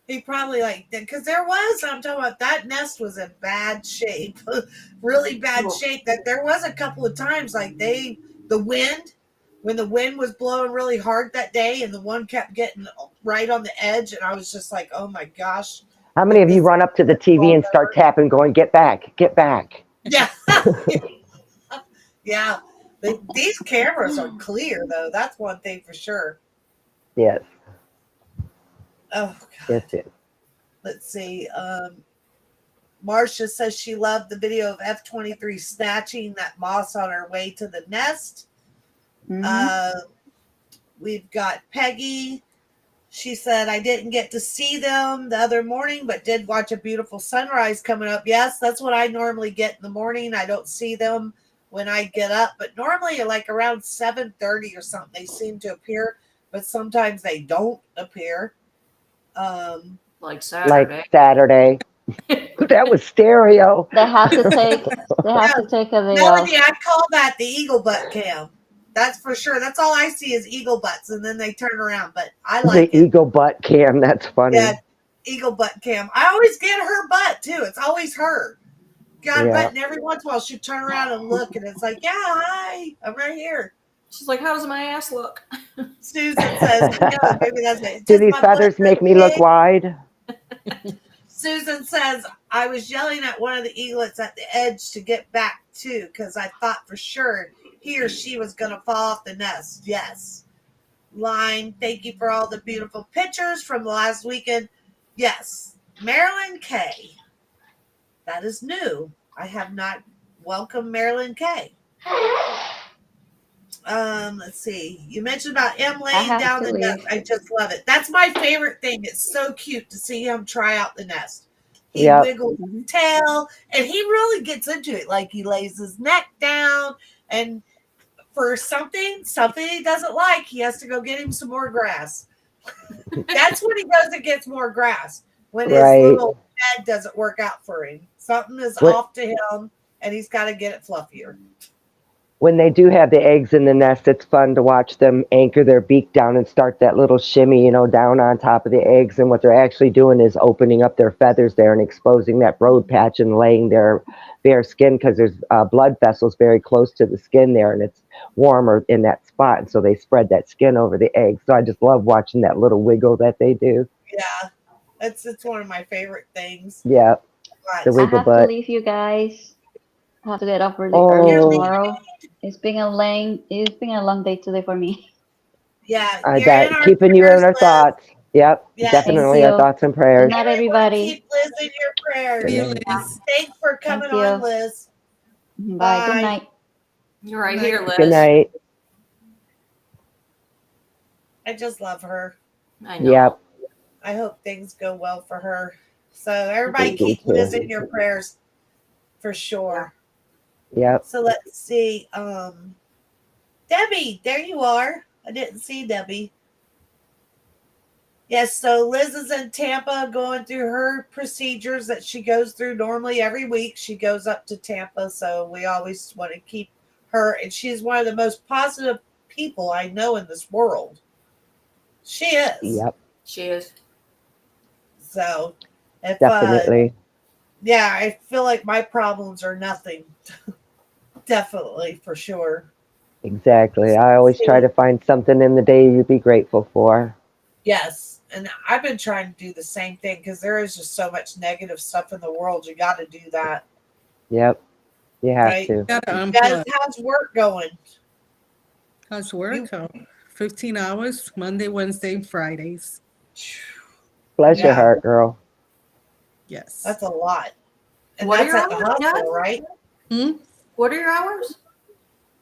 [SPEAKER 2] he probably because there was, I'm talking about, that nest was in bad shape, really bad shape. That there was a couple of times when the wind was blowing really hard that day, and the one kept getting right on the edge, and I was just like, oh my gosh.
[SPEAKER 3] How many of you run up to the TV and start tapping, going, "Get back, get back"?
[SPEAKER 2] Yeah, yeah. These cameras are clear though. That's one thing for sure.
[SPEAKER 3] Yes.
[SPEAKER 2] Oh God.
[SPEAKER 3] Yes, yes.
[SPEAKER 2] Let's see. Marcia says she loved the video of F-23 snatching that moss on her way to the nest. We've got Peggy. She said, I didn't get to see them the other morning, but did watch a beautiful sunrise coming up. Yes, that's what I normally get in the morning. I don't see them when I get up, but normally like around 7:30 or something, they seem to appear, but sometimes they don't appear.
[SPEAKER 1] Like Saturday.
[SPEAKER 3] Like Saturday. That was stereo.
[SPEAKER 4] They have to take a day off.
[SPEAKER 2] Melody, I call that the eagle butt cam. That's for sure. That's all I see is eagle butts, and then they turn around. But I like
[SPEAKER 3] the eagle butt cam. That's funny.
[SPEAKER 2] Yeah, eagle butt cam. I always get her butt too. It's always her. Got butt, and every once in a while she'd turn around and look, and it's like, yeah, hi, I'm right here.
[SPEAKER 1] She's like, how does my ass look?
[SPEAKER 2] Susan says, yeah, maybe that's it.
[SPEAKER 3] Do these feathers make me look wide?
[SPEAKER 2] Susan says, I was yelling at one of the eaglets at the edge to get back too, because I thought for sure he or she was going to fall off the nest. Yes. Line, thank you for all the beautiful pictures from the last weekend. Yes. Marilyn K. That is new. I have not welcomed Marilyn K. Let's see. You mentioned about M laying down the nest. I just love it. That's my favorite thing. It's so cute to see him try out the nest. He wiggles his tail, and he really gets into it. Like, he lays his neck down, and for something he doesn't like, he has to go get him some more grass. That's when he goes and gets more grass. When his little bed doesn't work out for him. Something is off to him, and he's got to get it fluffier.
[SPEAKER 3] When they do have the eggs in the nest, it's fun to watch them anchor their beak down and start that little shimmy, down on top of the eggs. And what they're actually doing is opening up their feathers there and exposing that road patch and laying their bare skin, because there's blood vessels very close to the skin there, and it's warmer in that spot. And so they spread that skin over the eggs. So I just love watching that little wiggle that they do.
[SPEAKER 2] Yeah, it's one of my favorite things.
[SPEAKER 3] Yeah, the wiggle butt.
[SPEAKER 4] I have to leave you guys. I have to get up really early tomorrow. It's been a long day today for me.
[SPEAKER 2] Yeah,
[SPEAKER 3] I bet. Keeping you in our thoughts. Yep, definitely our thoughts and prayers.
[SPEAKER 4] Good night, everybody.
[SPEAKER 2] Keep Liz in your prayers.
[SPEAKER 5] Liz.
[SPEAKER 2] Thanks for coming on, Liz.
[SPEAKER 4] Bye. Good night.
[SPEAKER 1] You're right here, Liz.
[SPEAKER 3] Good night.
[SPEAKER 2] I just love her.
[SPEAKER 1] I know.
[SPEAKER 3] Yep.
[SPEAKER 2] I hope things go well for her. So everybody
[SPEAKER 3] Thank you,
[SPEAKER 2] keep Liz
[SPEAKER 3] too.
[SPEAKER 2] in your prayers for sure.
[SPEAKER 3] Yep.
[SPEAKER 2] So let's see. Debbie, there you are. I didn't see Debbie. Yes, so Liz is in Tampa going through her procedures that she goes through normally every week. She goes up to Tampa, so we always want to keep her. And she's one of the most positive people I know in this world. She is.
[SPEAKER 3] Yep.
[SPEAKER 1] She is.
[SPEAKER 2] So, if
[SPEAKER 3] Definitely.
[SPEAKER 2] yeah, I feel like my problems are nothing. Definitely, for sure.
[SPEAKER 3] Exactly. I always try to find something in the day you'd be grateful for.
[SPEAKER 2] Yes. And I've been trying to do the same thing because there is just so much negative stuff in the world. You got to do that.
[SPEAKER 3] Yep. You have
[SPEAKER 2] Right.
[SPEAKER 3] to.
[SPEAKER 5] Gotta
[SPEAKER 2] Guys,
[SPEAKER 5] unplug.
[SPEAKER 2] how's work going?
[SPEAKER 5] How's work? 15 hours, Monday, Wednesday, Fridays.
[SPEAKER 3] Bless your
[SPEAKER 2] Yeah.
[SPEAKER 3] heart, girl.
[SPEAKER 5] Yes.
[SPEAKER 2] That's a lot. And
[SPEAKER 1] What are
[SPEAKER 2] that's
[SPEAKER 1] your
[SPEAKER 2] at the
[SPEAKER 1] hours,
[SPEAKER 2] hospital,
[SPEAKER 1] Dad?
[SPEAKER 2] right?
[SPEAKER 5] Hmm?
[SPEAKER 1] What are your hours?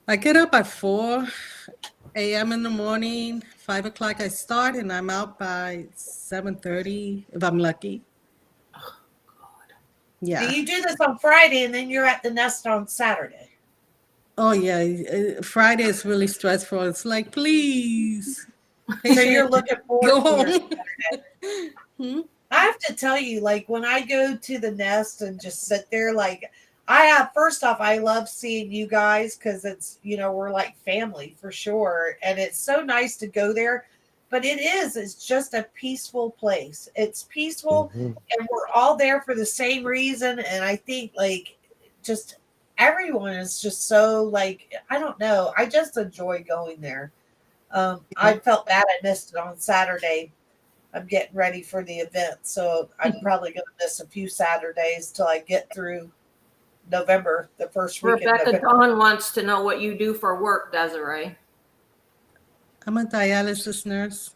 [SPEAKER 5] I get up at 4 a.m. in the morning, 5 o'clock I start, and I'm out by 7:30 if I'm lucky. Yeah.
[SPEAKER 2] Do you do this on Friday and then you're at the nest on Saturday?
[SPEAKER 5] Oh, yeah. Friday is really stressful. It's like, please.
[SPEAKER 2] So you're looking forward
[SPEAKER 5] Go
[SPEAKER 2] to your
[SPEAKER 5] home.
[SPEAKER 2] Saturday.
[SPEAKER 5] Hmm?
[SPEAKER 2] I have to tell you, like when I go to the nest and just sit there, like I have, first off, I love seeing you guys because it's, we're like family for sure. And it's so nice to go there. But it's just a peaceful place. It's peaceful
[SPEAKER 3] Mhm.
[SPEAKER 2] and we're all there for the same reason. And I think like just everyone is just so like, I don't know. I just enjoy going there. I felt bad I missed it on Saturday. I'm getting ready for the event, so I'm probably going to miss a few Saturdays till I get through November, the first week in
[SPEAKER 1] Rebecca
[SPEAKER 2] November.
[SPEAKER 1] Dawn wants to know what you do for work, Desiree.
[SPEAKER 5] I'm a dialysis nurse.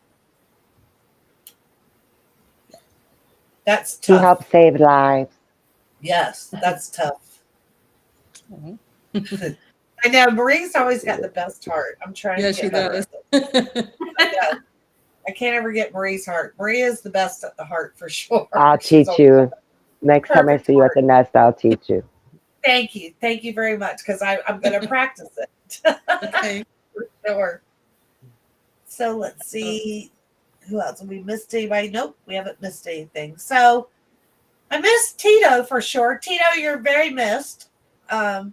[SPEAKER 2] That's
[SPEAKER 3] To
[SPEAKER 2] tough.
[SPEAKER 3] help save lives.
[SPEAKER 2] Yes, that's tough.
[SPEAKER 5] Mhm.
[SPEAKER 2] I know Marie's always got the best heart. I'm trying
[SPEAKER 5] Yeah,
[SPEAKER 2] to
[SPEAKER 5] she
[SPEAKER 2] get better
[SPEAKER 5] does.
[SPEAKER 2] at it. I can't ever get Marie's heart. Marie is the best at the heart for sure.
[SPEAKER 3] I'll
[SPEAKER 2] She's
[SPEAKER 3] teach you. Next time I
[SPEAKER 2] perfect
[SPEAKER 3] see you at
[SPEAKER 2] heart.
[SPEAKER 3] the nest, I'll teach you.
[SPEAKER 2] Thank you. Thank you very much because I'm going to practice it.
[SPEAKER 5] Okay.
[SPEAKER 2] For sure. So let's see. Who else? Have we missed anybody? Nope, we haven't missed anything. So I missed Tito for sure. Tito, you're very missed. I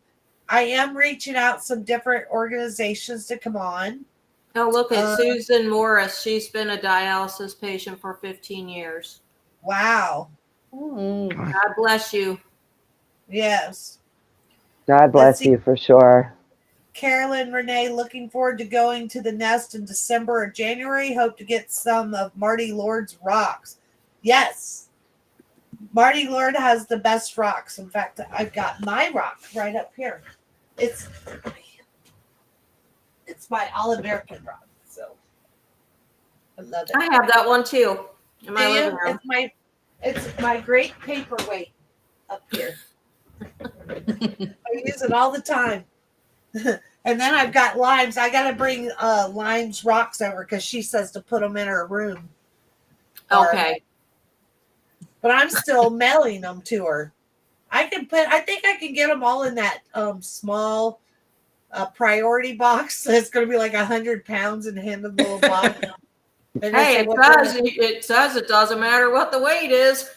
[SPEAKER 2] am reaching out some different organizations to come on.
[SPEAKER 1] Oh, look at Susan Morris. She's been a dialysis patient for 15 years.
[SPEAKER 2] Wow.
[SPEAKER 5] Oh.
[SPEAKER 1] God bless you.
[SPEAKER 2] Yes.
[SPEAKER 3] God bless you for sure.
[SPEAKER 2] Carolyn Renee, looking forward to going to the nest in December or January. Hope to get some of Marty Lord's rocks. Yes. Marty Lord has the best rocks. In fact, I've got my rock right up here. It's my All American rock. So I love it.
[SPEAKER 1] I have that one too in my
[SPEAKER 2] Do
[SPEAKER 1] living
[SPEAKER 2] you?
[SPEAKER 1] room.
[SPEAKER 2] It's my great paperweight up here. I use it all the time. And then I've got Limes. I got to bring Limes rocks over because she says to put them in her room.
[SPEAKER 1] Okay.
[SPEAKER 2] But I'm still mailing them to her. I think I can get them all in that small priority box. It's going to be like 100 pounds in the little box.
[SPEAKER 1] Hey, it says it doesn't matter what the weight is.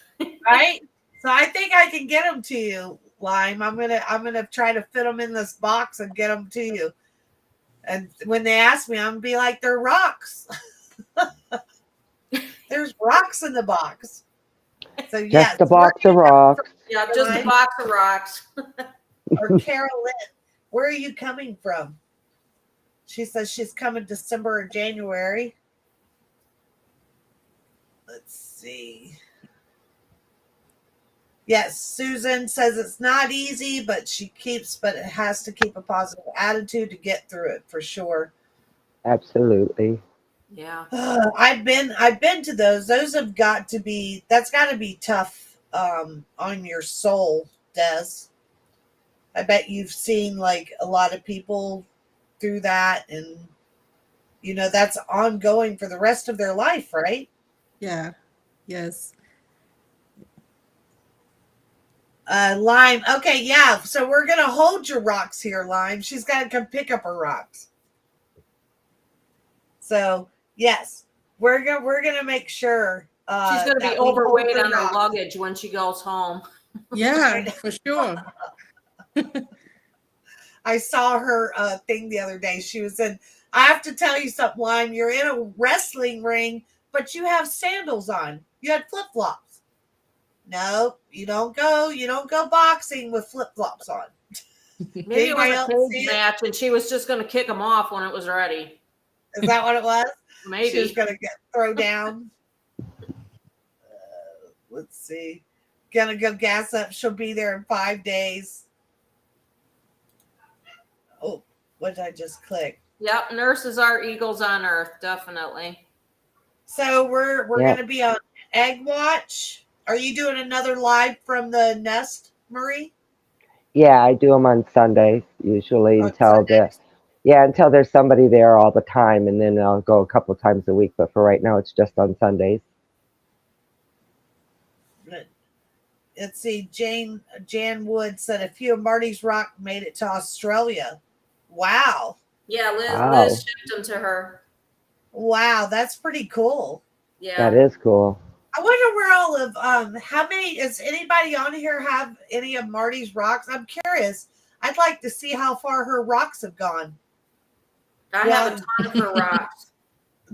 [SPEAKER 2] Right? So I think I can get them to you, Lime. I'm gonna try to fit them in this box and get them to you. And when they ask me, I'm gonna be like, they're rocks. There's rocks in the box. So
[SPEAKER 3] Just a box of rocks.
[SPEAKER 1] Yeah, just a box of rocks.
[SPEAKER 2] Or Carolyn, where are you coming from? She says she's coming December or January. Let's see. Yes, Susan says it's not easy, but it has to keep a positive attitude to get through it for sure.
[SPEAKER 3] Absolutely.
[SPEAKER 1] Yeah.
[SPEAKER 2] I've been to those. Those have got to be, that's got to be tough on your soul, Des. I bet you've seen like a lot of people through that, and that's ongoing for the rest of their life, right?
[SPEAKER 5] Yeah. Yes.
[SPEAKER 2] Lime. Okay, yeah. So we're gonna hold your rocks here, Lime. She's got to come pick up her rocks. So yes, we're gonna make sure.
[SPEAKER 1] She's going to be
[SPEAKER 2] that we hold
[SPEAKER 1] overweight
[SPEAKER 2] her
[SPEAKER 1] on her
[SPEAKER 2] rocks.
[SPEAKER 1] luggage when she goes home.
[SPEAKER 5] Yeah, for sure.
[SPEAKER 2] I saw her thing the other day. She was in. I have to tell you something, Lime. You're in a wrestling ring, but you have sandals on. You had flip flops. No, you don't go boxing with flip flops on.
[SPEAKER 1] Maybe it was
[SPEAKER 2] Anybody
[SPEAKER 1] a
[SPEAKER 2] else see
[SPEAKER 1] cage
[SPEAKER 2] it?
[SPEAKER 1] match and she was just going to kick him off when it was ready.
[SPEAKER 2] Is that what it was? She was
[SPEAKER 1] Maybe.
[SPEAKER 2] gonna get throw down. Let's see. Gonna go gas up. She'll be there in 5 days. Oh, what did I just click?
[SPEAKER 1] Yep, nurses are eagles on earth, definitely.
[SPEAKER 2] So we're
[SPEAKER 3] Yeah.
[SPEAKER 2] gonna be on Egg Watch. Are you doing another live from the nest, Marie?
[SPEAKER 3] Yeah, I do them on Sundays usually
[SPEAKER 2] On
[SPEAKER 3] until
[SPEAKER 2] Sundays?
[SPEAKER 3] until there's somebody there all the time, and then I'll go a couple times a week. But for right now, it's just on Sundays.
[SPEAKER 2] Let's see. Jan Wood said a few of Marty's rock made it to Australia. Wow.
[SPEAKER 1] Yeah,
[SPEAKER 3] Wow.
[SPEAKER 1] Liz shipped them to her.
[SPEAKER 2] Wow, that's pretty cool.
[SPEAKER 1] Yeah.
[SPEAKER 3] That is cool.
[SPEAKER 2] I wonder where all of how many does anybody on here have any of Marty's rocks? I'm curious. I'd like to see how far her rocks have gone.
[SPEAKER 1] I have a ton of her rocks.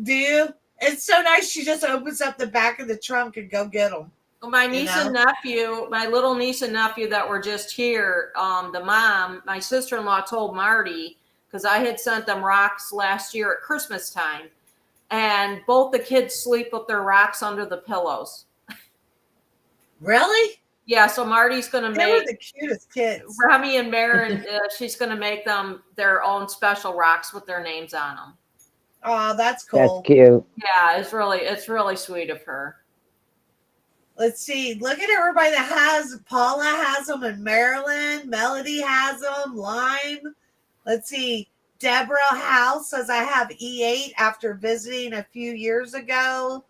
[SPEAKER 2] Do you? It's so nice. She just opens up the back of the trunk and go get them.
[SPEAKER 1] Well, my niece and nephew, my little niece and nephew that were just here, the mom, my sister-in-law told Marty, because I had sent them rocks last year at Christmas time, and both the kids sleep with their rocks under the pillows.
[SPEAKER 2] Really?
[SPEAKER 1] Yeah, so Marty's going to
[SPEAKER 2] They were
[SPEAKER 1] make
[SPEAKER 2] the cutest kids.
[SPEAKER 1] Remy and Marin, she's going to make them their own special rocks with their names on them.
[SPEAKER 2] Oh, that's cool.
[SPEAKER 3] That's cute.
[SPEAKER 1] Yeah, it's really sweet of her.
[SPEAKER 2] Let's see. Look at everybody that has. Paula has them, and Marilyn. Melody has them. Lime. Let's see. Deborah House says I have E8 after visiting a few years ago.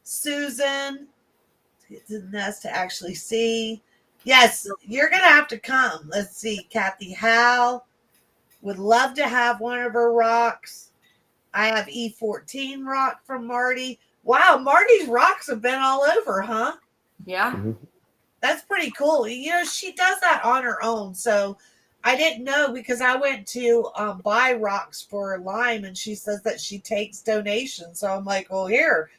[SPEAKER 2] Susan. It's a nest to actually see. Yes, you're gonna have to come. Let's see. Kathy Howe would love to have one of her rocks. I have E14 rock from Marty. Wow, Marty's rocks have been all over, huh?
[SPEAKER 1] Yeah.
[SPEAKER 3] Mm-hmm.
[SPEAKER 2] That's pretty cool. She does that on her own. So I didn't know because I went to buy rocks for Lime, and she says that she takes donations. So I'm like, well, here,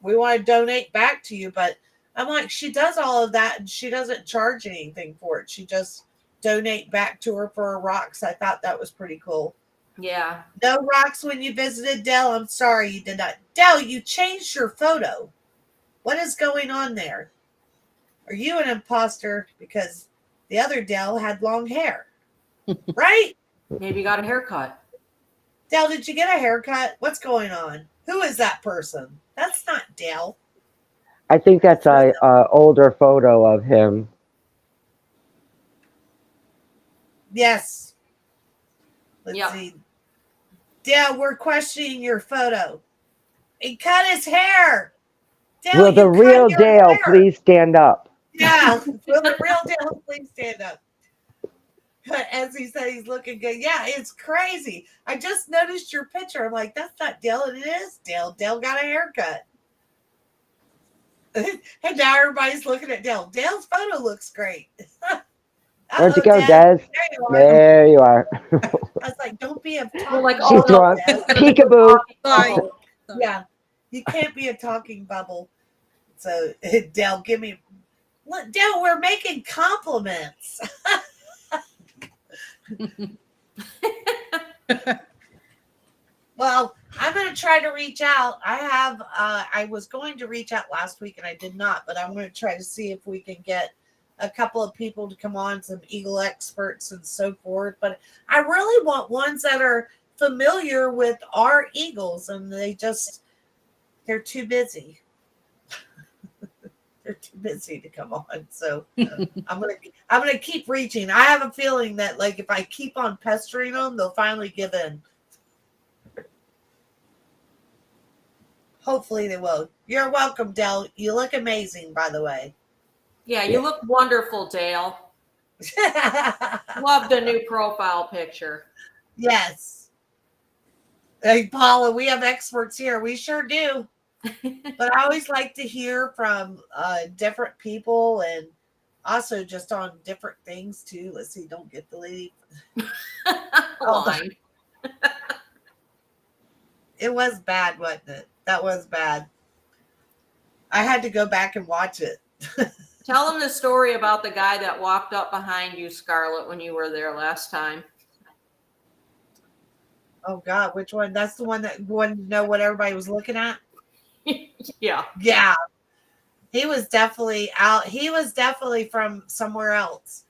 [SPEAKER 2] we want to donate back to you. But I'm like, she does all of that, and she doesn't charge anything for it. She just donate back to her for her rocks. I thought that was pretty cool.
[SPEAKER 1] Yeah.
[SPEAKER 2] No rocks when you visited Dell. I'm sorry you did not. Dell, you changed your photo. What is going on there? Are you an imposter? Because the other Dell had long hair. Right?
[SPEAKER 1] Maybe you got a haircut.
[SPEAKER 2] Dell, did you get a haircut? What's going on? Who is that person? That's not Dell.
[SPEAKER 3] I think that's a older photo of him.
[SPEAKER 2] Yes. Let's
[SPEAKER 1] Yep.
[SPEAKER 2] see. Dell, we're questioning your photo. He cut his hair. Dell,
[SPEAKER 3] Will the
[SPEAKER 2] you cut
[SPEAKER 3] real
[SPEAKER 2] your
[SPEAKER 3] Dale
[SPEAKER 2] hair.
[SPEAKER 3] please stand up?
[SPEAKER 2] Yeah. Will the real Dale please stand up? As he said, he's looking good. Yeah, it's crazy. I just noticed your picture. I'm like, that's not Dale. And it is Dale. Dale got a haircut. And now everybody's looking at Dale. Dale's photo looks great.
[SPEAKER 3] Where'd you go,
[SPEAKER 2] Dad?
[SPEAKER 3] Des?
[SPEAKER 2] There you are.
[SPEAKER 3] There you are.
[SPEAKER 2] I was like, don't be a talking
[SPEAKER 1] We're like,
[SPEAKER 3] She's
[SPEAKER 1] oh, no,
[SPEAKER 3] wrong.
[SPEAKER 2] Des.
[SPEAKER 3] Peekaboo.
[SPEAKER 5] Sorry.
[SPEAKER 2] Yeah, you can't be a talking bubble. So, Dale, give me. Look, Dale, we're making compliments. Well, I'm going to try to reach out. I was going to reach out last week and I did not, but I'm going to try to see if we can get a couple of people to come on, some eagle experts and so forth. But I really want ones that are familiar with our eagles, and they're too busy. They're too busy to come on. So I'm gonna keep reaching. I have a feeling that, like, if I keep on pestering them, they'll finally give in. Hopefully they will. You're welcome, Dell. You look amazing, by the way.
[SPEAKER 1] Yeah, you look wonderful, Dale. Love the new profile picture.
[SPEAKER 2] Yes. Hey, Paula, we have experts here. We sure do. But I always like to hear from different people and also just on different things too. Let's see, don't get the lady.
[SPEAKER 1] Line.
[SPEAKER 2] It was bad, wasn't it? That was bad. I had to go back and watch it.
[SPEAKER 1] Tell them the story about the guy that walked up behind you, Scarlett, when you were there last time.
[SPEAKER 2] Oh God, which one? That's the one that wanted to know what everybody was looking at.
[SPEAKER 1] Yeah.
[SPEAKER 2] Yeah. He was definitely out. He was definitely from somewhere else.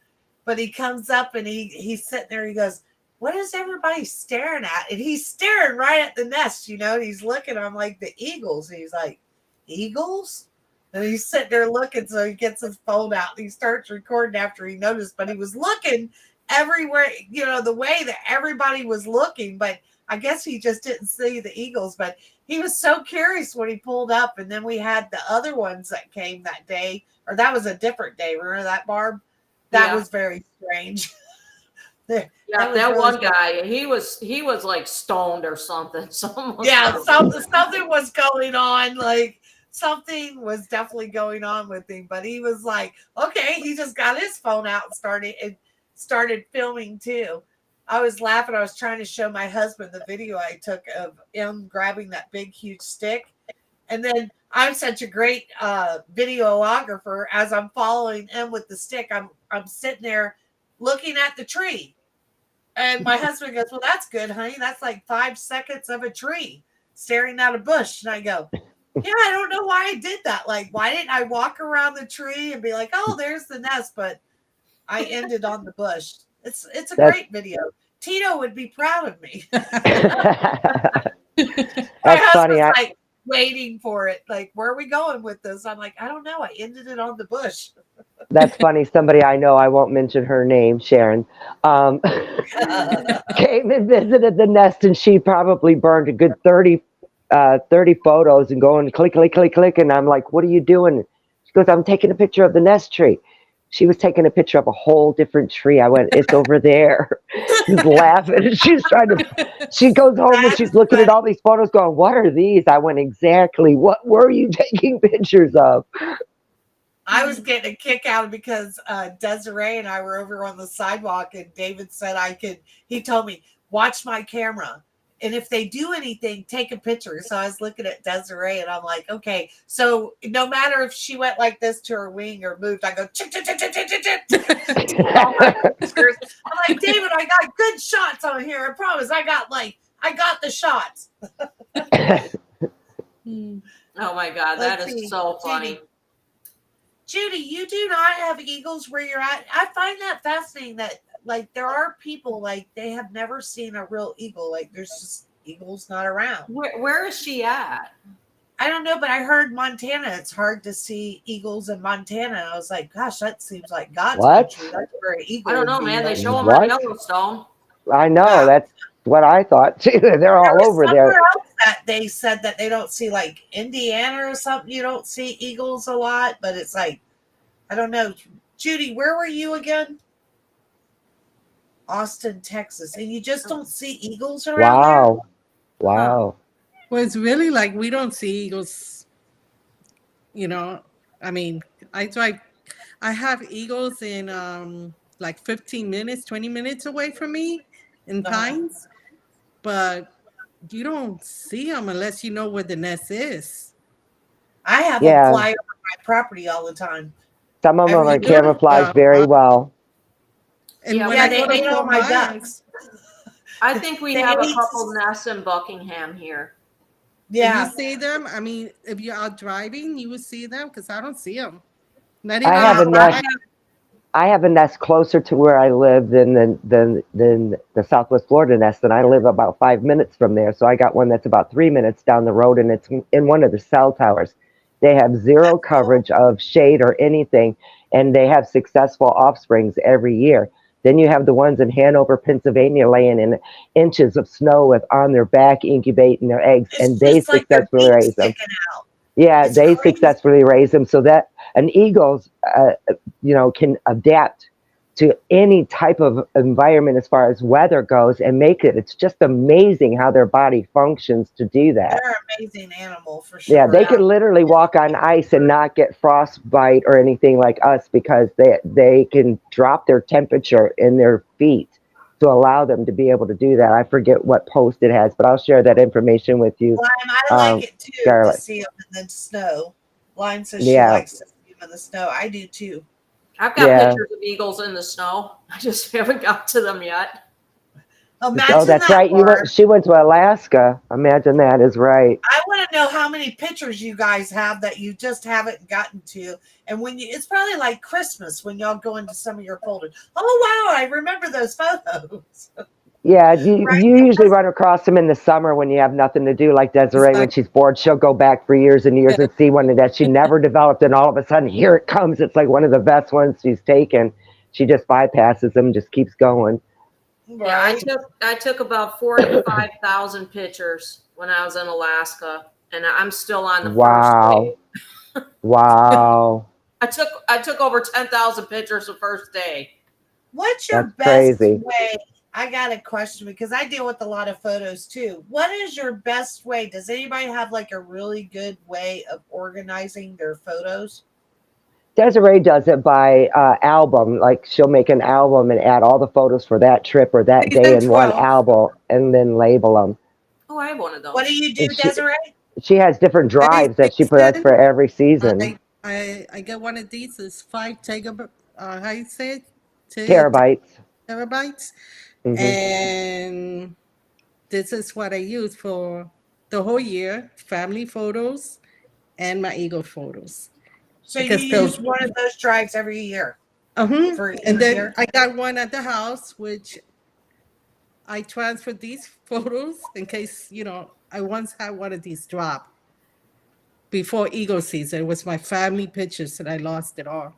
[SPEAKER 2] But he comes up and he's sitting there. He goes, "What is everybody staring at?" And he's staring right at the nest, you know. And he's looking. I'm like, "The eagles." And he's like, "Eagles?" And he's sitting there looking. So he gets his phone out and he starts recording after he noticed. But he was looking everywhere, you know, the way that everybody was looking. But I guess he just didn't see the eagles. But he was so curious when he pulled up. And then we had the other ones that came that day. Or that was a different day. Remember that, Barb? That was very strange.
[SPEAKER 1] That
[SPEAKER 2] really
[SPEAKER 1] one guy, he was like stoned or something.
[SPEAKER 2] something was going on. Like something was definitely going on with him. But he was like, okay, he just got his phone out and started filming too. I was laughing. I was trying to show my husband the video I took of him grabbing that big, huge stick. And then I'm such a great videographer. As I'm following him with the stick, I'm sitting there looking at the tree. And my husband goes, "Well, that's good, honey. That's like 5 seconds of a tree staring at a bush." And I go, "Yeah, I don't know why I did that. Like, why didn't I walk around the tree and be like, oh, there's the nest?" But I ended on the bush. It's a great video. Tito would be proud of me.
[SPEAKER 3] That's funny.
[SPEAKER 2] Like waiting for it. Like, where are we going with this? I'm like, I don't know. I ended it on the bush.
[SPEAKER 3] That's funny. Somebody I know, I won't mention her name, Sharon, came and visited the nest, and she probably burned a good 30 photos and going click, click, click, click. And I'm like, "What are you doing?" She goes, "I'm taking a picture of the nest tree." She was taking a picture of a whole different tree. I went, "It's over there." She's laughing. She's trying to, she goes home and she's looking at all these photos going, "What are these?" I went, "Exactly. What were you taking pictures of?"
[SPEAKER 2] I was getting a kick out of because Desiree and I were over on the sidewalk and David said he told me, "Watch my camera. And if they do anything, take a picture." So I was looking at Desiree and I'm like, okay. So no matter if she went like this to her wing or moved, I go, chick, chick, chick, chick, chick, chick, chick. All my pictures. I'm like, "David, I got good shots on here. I promise. I got the shots."
[SPEAKER 1] Oh my God, that is so funny.
[SPEAKER 2] Judy, you do not have eagles where you're at. I find that fascinating that like there are people like they have never seen a real eagle. Like there's just eagles not around.
[SPEAKER 1] Where is she at?
[SPEAKER 2] I don't know, but I heard Montana. It's hard to see eagles in Montana. And I was like, gosh, that seems like God's country. That's where an eagle.
[SPEAKER 1] I don't know,
[SPEAKER 2] would be.
[SPEAKER 1] man. They
[SPEAKER 2] Like,
[SPEAKER 1] show them on Yellowstone.
[SPEAKER 3] I know. That's what I thought too. They're all over there.
[SPEAKER 2] Else that they said that they don't see like Indiana or something. You don't see eagles a lot, but it's like, I don't know. Judy, where were you again? Austin, Texas. And you just don't see eagles around there?
[SPEAKER 3] Wow.
[SPEAKER 5] Well, it's really like we don't see eagles. You know, I mean, I have eagles in like 15 minutes, 20 minutes away from me in Pines, but you don't see them unless you know where the nest is.
[SPEAKER 2] I have them fly over my property all the time.
[SPEAKER 3] Some of them are camouflaged very well.
[SPEAKER 5] And
[SPEAKER 1] yeah,
[SPEAKER 2] they ate all my ducks.
[SPEAKER 1] I think we have a couple nests in Buckingham here.
[SPEAKER 2] Yeah.
[SPEAKER 5] You see them? I mean, if you're out driving, you will see them because I don't see them.
[SPEAKER 3] I have a nest closer to where I live than the Southwest Florida nest, and I live about 5 minutes from there. So I got one that's about 3 minutes down the road, and it's in one of the cell towers. They have zero coverage of shade or anything, and they have successful offsprings every year. Then you have the ones in Hanover, Pennsylvania, laying in inches of snow with on their back incubating their eggs,
[SPEAKER 2] It's
[SPEAKER 3] and they
[SPEAKER 2] just like their
[SPEAKER 3] successfully
[SPEAKER 2] beaks
[SPEAKER 3] raise them.
[SPEAKER 2] sticking out.
[SPEAKER 3] Yeah,
[SPEAKER 2] It's
[SPEAKER 3] they
[SPEAKER 2] crazy.
[SPEAKER 3] successfully raise them so that an eagle's, can adapt to any type of environment as far as weather goes and make it. It's just amazing how their body functions to do that.
[SPEAKER 2] They're an amazing animal for sure.
[SPEAKER 3] Yeah, they can literally walk on ice and not get frostbite or anything like us because they can drop their temperature in their feet to allow them to be able to do that. I forget what post it has, but I'll share that information with you.
[SPEAKER 2] I like it too,
[SPEAKER 3] Scarlett.
[SPEAKER 2] to see them in the snow. Lime says
[SPEAKER 3] Yeah.
[SPEAKER 2] she likes to see them in the snow. I do too.
[SPEAKER 1] I've got
[SPEAKER 3] Yeah.
[SPEAKER 1] pictures of eagles in the snow. I just haven't got to them yet.
[SPEAKER 2] Imagine
[SPEAKER 3] Oh, that's
[SPEAKER 2] that,
[SPEAKER 3] right.
[SPEAKER 2] Barb.
[SPEAKER 3] She went to Alaska. Imagine that is right.
[SPEAKER 2] I want to know how many pictures you guys have that you just haven't gotten to. And when it's probably like Christmas when y'all go into some of your folders. Oh, wow. I remember those photos.
[SPEAKER 3] Yeah, you
[SPEAKER 2] Right.
[SPEAKER 3] usually run across them in the summer when you have nothing to do. Like Desiree, when she's bored, she'll go back for years and years and see one that she never developed, and all of a sudden, here it comes. It's like one of the best ones she's taken. She just bypasses them, just keeps going.
[SPEAKER 1] Yeah, I took about 45,000 pictures when I was in Alaska, and I'm still on the
[SPEAKER 3] Wow.
[SPEAKER 1] first day.
[SPEAKER 3] Wow.
[SPEAKER 1] I took over 10,000 pictures the first day.
[SPEAKER 2] What's your
[SPEAKER 3] That's
[SPEAKER 2] best
[SPEAKER 3] crazy.
[SPEAKER 2] way? I got a question because I deal with a lot of photos too. What is your best way? Does anybody have like a really good way of organizing their photos?
[SPEAKER 3] Desiree does it by album. Like she'll make an album and add all the photos for that trip or that day in one
[SPEAKER 5] 12.
[SPEAKER 3] album and then label them.
[SPEAKER 1] Oh, I have one of those.
[SPEAKER 2] What do you do,
[SPEAKER 3] And she-
[SPEAKER 2] Desiree?
[SPEAKER 3] She has different drives that she puts for every season.
[SPEAKER 5] I get one of these. It's 5 gigabytes. How you say it?
[SPEAKER 3] Terabytes.
[SPEAKER 5] Terabytes.
[SPEAKER 3] Mhm.
[SPEAKER 5] And this is what I use for the whole year: family photos and my eagle photos.
[SPEAKER 2] So
[SPEAKER 5] Because
[SPEAKER 2] you
[SPEAKER 5] those-
[SPEAKER 2] use one of those drives every year. For
[SPEAKER 5] And then
[SPEAKER 2] year?
[SPEAKER 5] I got one at the house, which I transferred these photos in case, I once had one of these drop before eagle season. It was my family pictures and I lost it all.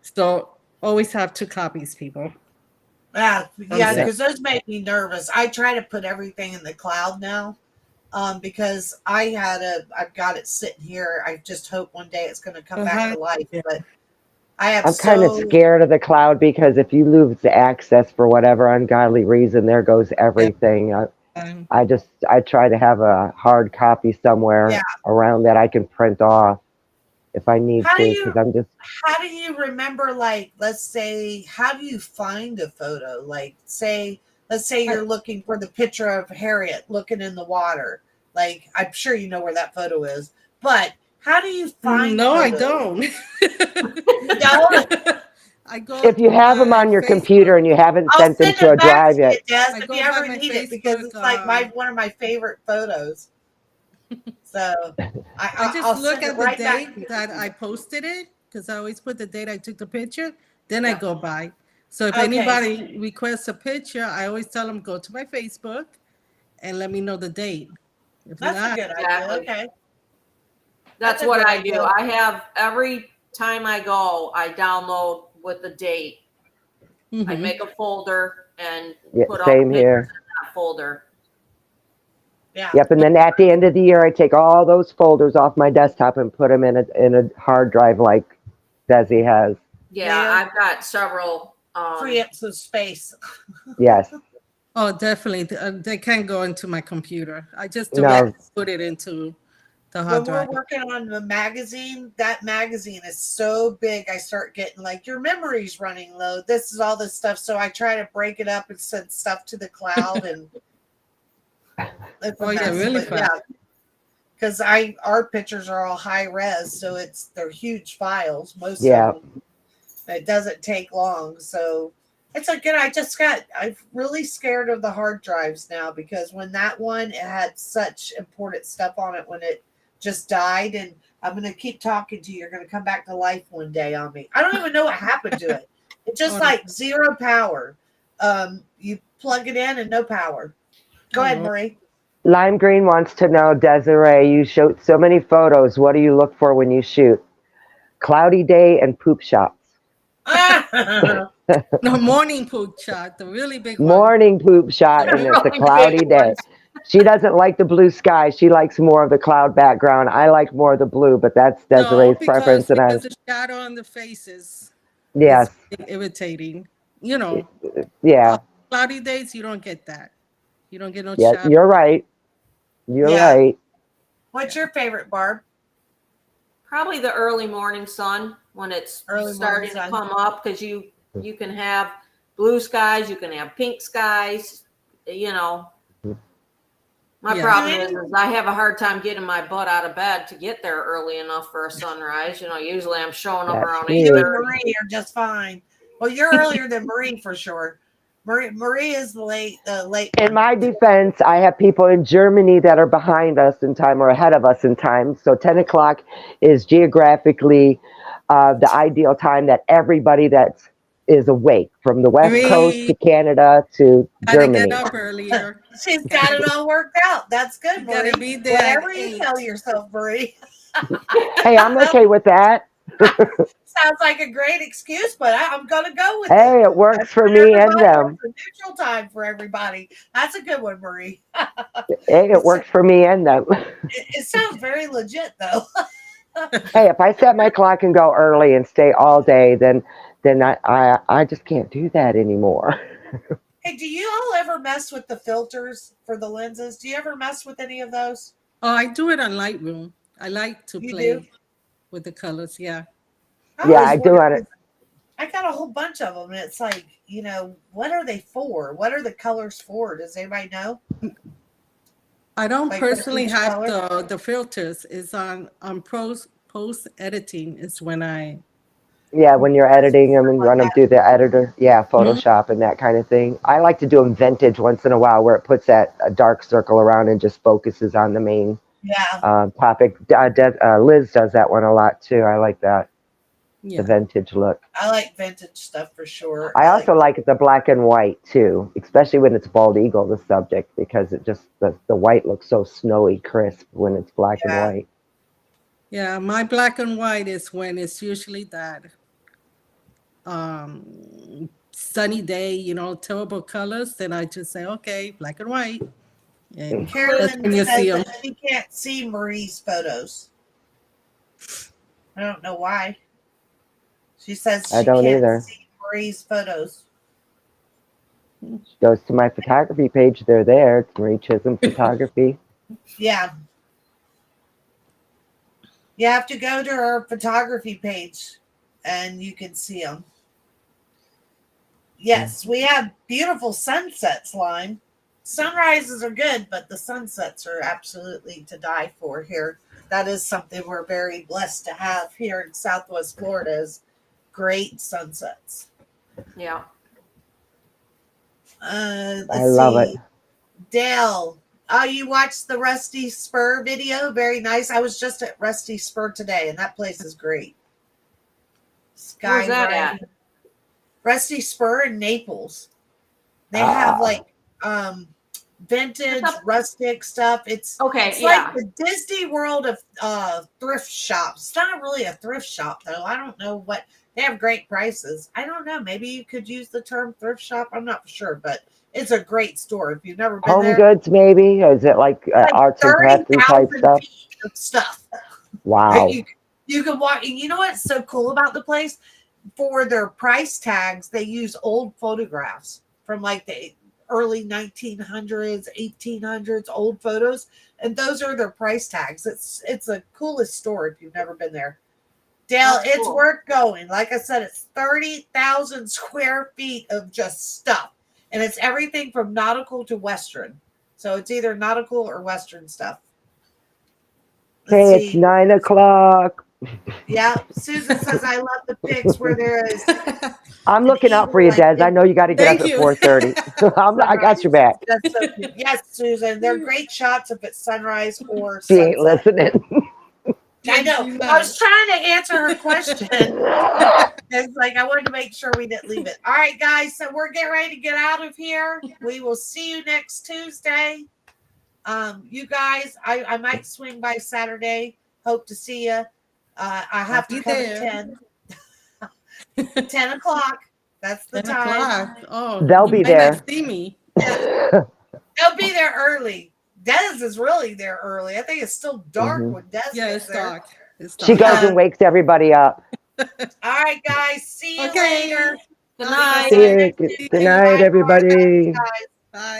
[SPEAKER 5] So always have 2 copies, people.
[SPEAKER 2] Yeah,
[SPEAKER 5] Yeah.
[SPEAKER 2] because those make me nervous. I try to put everything in the cloud now, because I've got it sitting here. I just hope one day it's going to come back to life.
[SPEAKER 5] Yeah.
[SPEAKER 2] But I have
[SPEAKER 3] I'm kind of scared of the cloud because if you lose the access for whatever ungodly reason, there goes everything. I try to have a hard copy somewhere around that I can print off if I need
[SPEAKER 2] How
[SPEAKER 3] to,
[SPEAKER 2] do you-
[SPEAKER 3] because I'm just.
[SPEAKER 2] How do you remember? Like, let's say, how do you find a photo? Like, let's say you're looking for the picture of Harriet looking in the water. Like, I'm sure you know where that photo is, but how do you find?
[SPEAKER 5] No, I
[SPEAKER 2] photos?
[SPEAKER 5] don't.
[SPEAKER 2] No?
[SPEAKER 5] I go.
[SPEAKER 3] If you have them on your computer and you haven't
[SPEAKER 2] I'll
[SPEAKER 3] sent them
[SPEAKER 2] send
[SPEAKER 3] to a
[SPEAKER 2] it back
[SPEAKER 3] drive
[SPEAKER 2] to you,
[SPEAKER 3] yet,
[SPEAKER 2] Des,
[SPEAKER 5] I
[SPEAKER 2] if
[SPEAKER 5] go
[SPEAKER 2] you
[SPEAKER 5] by
[SPEAKER 2] ever
[SPEAKER 5] my
[SPEAKER 2] need it, because
[SPEAKER 5] Facebook,
[SPEAKER 2] it's like one of my favorite photos. So
[SPEAKER 5] I just
[SPEAKER 2] I'll
[SPEAKER 5] look
[SPEAKER 2] send it
[SPEAKER 5] at the
[SPEAKER 2] right back to
[SPEAKER 5] date
[SPEAKER 2] you.
[SPEAKER 5] that I posted it because I always put the date I took the picture. Then I
[SPEAKER 2] Yeah.
[SPEAKER 5] go by. So if
[SPEAKER 2] Okay.
[SPEAKER 5] anybody requests a picture, I always tell them go to my Facebook and let me know the date. If
[SPEAKER 2] That's
[SPEAKER 5] not,
[SPEAKER 2] a good idea.
[SPEAKER 1] Exactly.
[SPEAKER 2] Okay.
[SPEAKER 1] That's
[SPEAKER 2] That's a
[SPEAKER 1] what
[SPEAKER 2] good
[SPEAKER 1] I do.
[SPEAKER 2] idea.
[SPEAKER 1] I have every time I go, I download with the date. I
[SPEAKER 5] Mhm.
[SPEAKER 1] make a folder and
[SPEAKER 3] Yeah,
[SPEAKER 1] put all the
[SPEAKER 3] same
[SPEAKER 1] pictures
[SPEAKER 3] here.
[SPEAKER 1] in that folder.
[SPEAKER 2] Yeah.
[SPEAKER 3] Yep, and then at the end of the year, I take all those folders off my desktop and put them in a hard drive like Desi has.
[SPEAKER 1] Yeah,
[SPEAKER 2] Yeah.
[SPEAKER 1] I've got several.
[SPEAKER 2] Free up some space.
[SPEAKER 3] Yes.
[SPEAKER 5] Oh, definitely. They can't go into my computer. I just
[SPEAKER 3] No.
[SPEAKER 5] directly put it into the
[SPEAKER 2] When
[SPEAKER 5] hard
[SPEAKER 2] we're
[SPEAKER 5] drive.
[SPEAKER 2] working on the magazine, that magazine is so big, I start getting like, your memory's running low. This is all this stuff. So I try to break it up and send stuff to the cloud. And it's a
[SPEAKER 5] Oh, yeah,
[SPEAKER 2] mess,
[SPEAKER 5] really
[SPEAKER 2] but
[SPEAKER 5] fast.
[SPEAKER 2] because our pictures are all high res, so they're huge files. Most
[SPEAKER 3] Yeah.
[SPEAKER 2] of them. It doesn't take long, so it's like, I'm really scared of the hard drives now, because when that one, it had such important stuff on it when it just died, and I'm gonna keep talking to you. You're gonna come back to life one day on me. I don't even know what happened to it. It's just like zero power. You plug it in and no power. Go ahead, Marie.
[SPEAKER 3] Lime Green wants to know, Desiree, you shoot so many photos. What do you look for when you shoot? Cloudy day and poop shots.
[SPEAKER 5] No, morning poop shot, the really big one.
[SPEAKER 3] Morning poop shot, and it's a cloudy day. She doesn't like the blue sky. She likes more of the cloud background. I like more of the blue, but that's Desiree's preference.
[SPEAKER 5] Because the shadow on the faces
[SPEAKER 3] Yes.
[SPEAKER 5] is irritating. You know,
[SPEAKER 3] Yeah.
[SPEAKER 5] cloudy days, you don't get that. You don't get no
[SPEAKER 3] Yeah,
[SPEAKER 5] shadow.
[SPEAKER 3] you're right. You're right.
[SPEAKER 2] What's your favorite, Barb?
[SPEAKER 1] Probably the early morning sun when it's
[SPEAKER 2] Early
[SPEAKER 1] starting
[SPEAKER 2] morning
[SPEAKER 1] to
[SPEAKER 2] sun.
[SPEAKER 1] come up, because you can have blue skies, you can have pink skies, you know. My
[SPEAKER 5] Yeah.
[SPEAKER 1] problem is I have a hard time getting my butt out of bed to get there early enough for a sunrise. You know, usually I'm showing up
[SPEAKER 3] That's
[SPEAKER 1] around
[SPEAKER 3] me.
[SPEAKER 1] 8:30.
[SPEAKER 2] You and Marie are just fine. Well, you're earlier than Marie for sure. Marie is late.
[SPEAKER 3] In my defense, I have people in Germany that are behind us in time or ahead of us in time. So 10 o'clock is geographically the ideal time that everybody that is awake, from the West Coast to Canada to
[SPEAKER 5] Gotta
[SPEAKER 3] Germany.
[SPEAKER 5] get up earlier.
[SPEAKER 2] She's got it all worked out. That's good,
[SPEAKER 5] You gotta
[SPEAKER 2] Marie.
[SPEAKER 5] be there at
[SPEAKER 2] Whatever you
[SPEAKER 5] 8.
[SPEAKER 2] tell yourself, Marie.
[SPEAKER 3] Hey, I'm okay with that.
[SPEAKER 2] Sounds like a great excuse, but I'm going to go with
[SPEAKER 3] Hey,
[SPEAKER 2] it.
[SPEAKER 3] it works
[SPEAKER 2] That's
[SPEAKER 3] for
[SPEAKER 2] for
[SPEAKER 3] me and
[SPEAKER 2] everybody.
[SPEAKER 3] them.
[SPEAKER 2] It's a neutral time for everybody. That's a good one, Marie.
[SPEAKER 3] Hey, it works for me and them.
[SPEAKER 2] It sounds very legit, though.
[SPEAKER 3] Hey, if I set my clock and go early and stay all day, then I just can't do that anymore.
[SPEAKER 2] Hey, do you all ever mess with the filters for the lenses? Do you ever mess with any of those?
[SPEAKER 5] Oh, I do it on Lightroom. I like to
[SPEAKER 2] You
[SPEAKER 5] play
[SPEAKER 2] do?
[SPEAKER 5] with the colors. Yeah.
[SPEAKER 3] Yeah,
[SPEAKER 2] always
[SPEAKER 3] I do
[SPEAKER 2] wondered,
[SPEAKER 3] on it.
[SPEAKER 2] I got a whole bunch of them, and it's like, what are they for? What are the colors for? Does anybody know?
[SPEAKER 5] I don't
[SPEAKER 2] Like for
[SPEAKER 5] personally
[SPEAKER 2] each
[SPEAKER 5] have
[SPEAKER 2] color?
[SPEAKER 5] the filters. It's on post editing is when I
[SPEAKER 3] Yeah, when you're editing them and run them through the editor. Yeah,
[SPEAKER 5] Mhm.
[SPEAKER 3] Photoshop and that kind of thing. I like to do them vintage once in a while where it puts that dark circle around and just focuses on the main
[SPEAKER 2] Yeah.
[SPEAKER 3] topic. Liz does that one a lot too. I like that,
[SPEAKER 5] yeah.
[SPEAKER 3] the vintage look.
[SPEAKER 2] I like vintage stuff for sure.
[SPEAKER 3] I also like the black and white too, especially when it's bald eagle, the subject, because it just, the white looks so snowy crisp when it's black and
[SPEAKER 2] Yeah.
[SPEAKER 3] white.
[SPEAKER 5] Yeah, my black and white is when it's usually that sunny day, terrible colors. Then I just say, okay, black and white. And that's
[SPEAKER 2] Carolyn
[SPEAKER 5] when you
[SPEAKER 2] says
[SPEAKER 5] see them.
[SPEAKER 2] that she can't see MLiz Photos. I don't know why. She says
[SPEAKER 3] I
[SPEAKER 2] she
[SPEAKER 3] don't
[SPEAKER 2] can't
[SPEAKER 3] either.
[SPEAKER 2] see MLiz Photos.
[SPEAKER 3] She goes to my photography page. They're there. It's Marie Chisholm Photography.
[SPEAKER 2] Yeah. You have to go to her photography page and you can see them. Yes, we have beautiful sunsets, Lime. Sunrises are good, but the sunsets are absolutely to die for here. That is something we're very blessed to have here in Southwest Florida, is great sunsets.
[SPEAKER 1] Yeah.
[SPEAKER 3] I love it.
[SPEAKER 2] Dale, oh, you watched the Rusty Spur video? Very nice. I was just at Rusty Spur today, and that place is great.
[SPEAKER 1] Where's that
[SPEAKER 2] Skyward.
[SPEAKER 1] at?
[SPEAKER 2] Rusty Spur in Naples. They have like vintage, rustic stuff. It's
[SPEAKER 1] Okay,
[SPEAKER 2] it's
[SPEAKER 1] yeah.
[SPEAKER 2] like the Disney World of thrift shops. It's not really a thrift shop though. I don't know what they have. Great prices. I don't know. Maybe you could use the term thrift shop. I'm not sure, but it's a great store. If you've never been
[SPEAKER 3] Home
[SPEAKER 2] there,
[SPEAKER 3] goods, maybe? Is it like arts and crafts type
[SPEAKER 2] 30,000
[SPEAKER 3] stuff?
[SPEAKER 2] feet of stuff.
[SPEAKER 3] Wow.
[SPEAKER 2] You can walk. And you know what's so cool about the place? For their price tags, they use old photographs from like the early 1900s, 1800s, old photos, and those are their price tags. It's the coolest store if you've never been there. Dale,
[SPEAKER 1] That's
[SPEAKER 2] it's
[SPEAKER 1] cool.
[SPEAKER 2] worth going. Like I said, it's 30,000 square feet of just stuff, and it's everything from nautical to Western. So it's either nautical or Western stuff. Let's
[SPEAKER 3] Hey, it's
[SPEAKER 2] see.
[SPEAKER 3] 9 o'clock.
[SPEAKER 2] Yeah, Susan says I love the pics where there is.
[SPEAKER 3] I'm looking out for you, Des. I know you got to get
[SPEAKER 5] Thank
[SPEAKER 3] up at
[SPEAKER 5] you.
[SPEAKER 3] 4:30. I got your back.
[SPEAKER 2] That's so cute. Yes, Susan. They're great shots if it's sunrise or
[SPEAKER 3] She ain't
[SPEAKER 2] sunset.
[SPEAKER 3] listening.
[SPEAKER 2] I know. I was trying to answer her question. It's like I wanted to make sure we didn't leave it. All right, guys. So we're getting ready to get out of here. We will see you next Tuesday. You guys, I might swing by Saturday. Hope to see you. I have to come at 10. 10 o'clock. That's the
[SPEAKER 5] 10
[SPEAKER 2] time.
[SPEAKER 5] o'clock. Oh,
[SPEAKER 3] They'll
[SPEAKER 5] you
[SPEAKER 3] be
[SPEAKER 5] might not
[SPEAKER 3] there.
[SPEAKER 5] see me.
[SPEAKER 2] They'll be there early. Des is really there early. I think it's still dark
[SPEAKER 3] Mhm.
[SPEAKER 2] when Des
[SPEAKER 5] Yeah,
[SPEAKER 2] gets
[SPEAKER 5] it's
[SPEAKER 2] there.
[SPEAKER 5] dark. It's
[SPEAKER 3] She
[SPEAKER 5] dark.
[SPEAKER 3] goes and wakes everybody up.
[SPEAKER 2] All right, guys. See you
[SPEAKER 5] Okay.
[SPEAKER 2] later.
[SPEAKER 1] Good
[SPEAKER 2] I'll
[SPEAKER 1] night.
[SPEAKER 2] see you
[SPEAKER 3] See you.
[SPEAKER 2] next
[SPEAKER 3] Good
[SPEAKER 2] week.
[SPEAKER 3] night,
[SPEAKER 2] Bye, Barb.
[SPEAKER 3] everybody.
[SPEAKER 2] Guys.
[SPEAKER 5] Bye.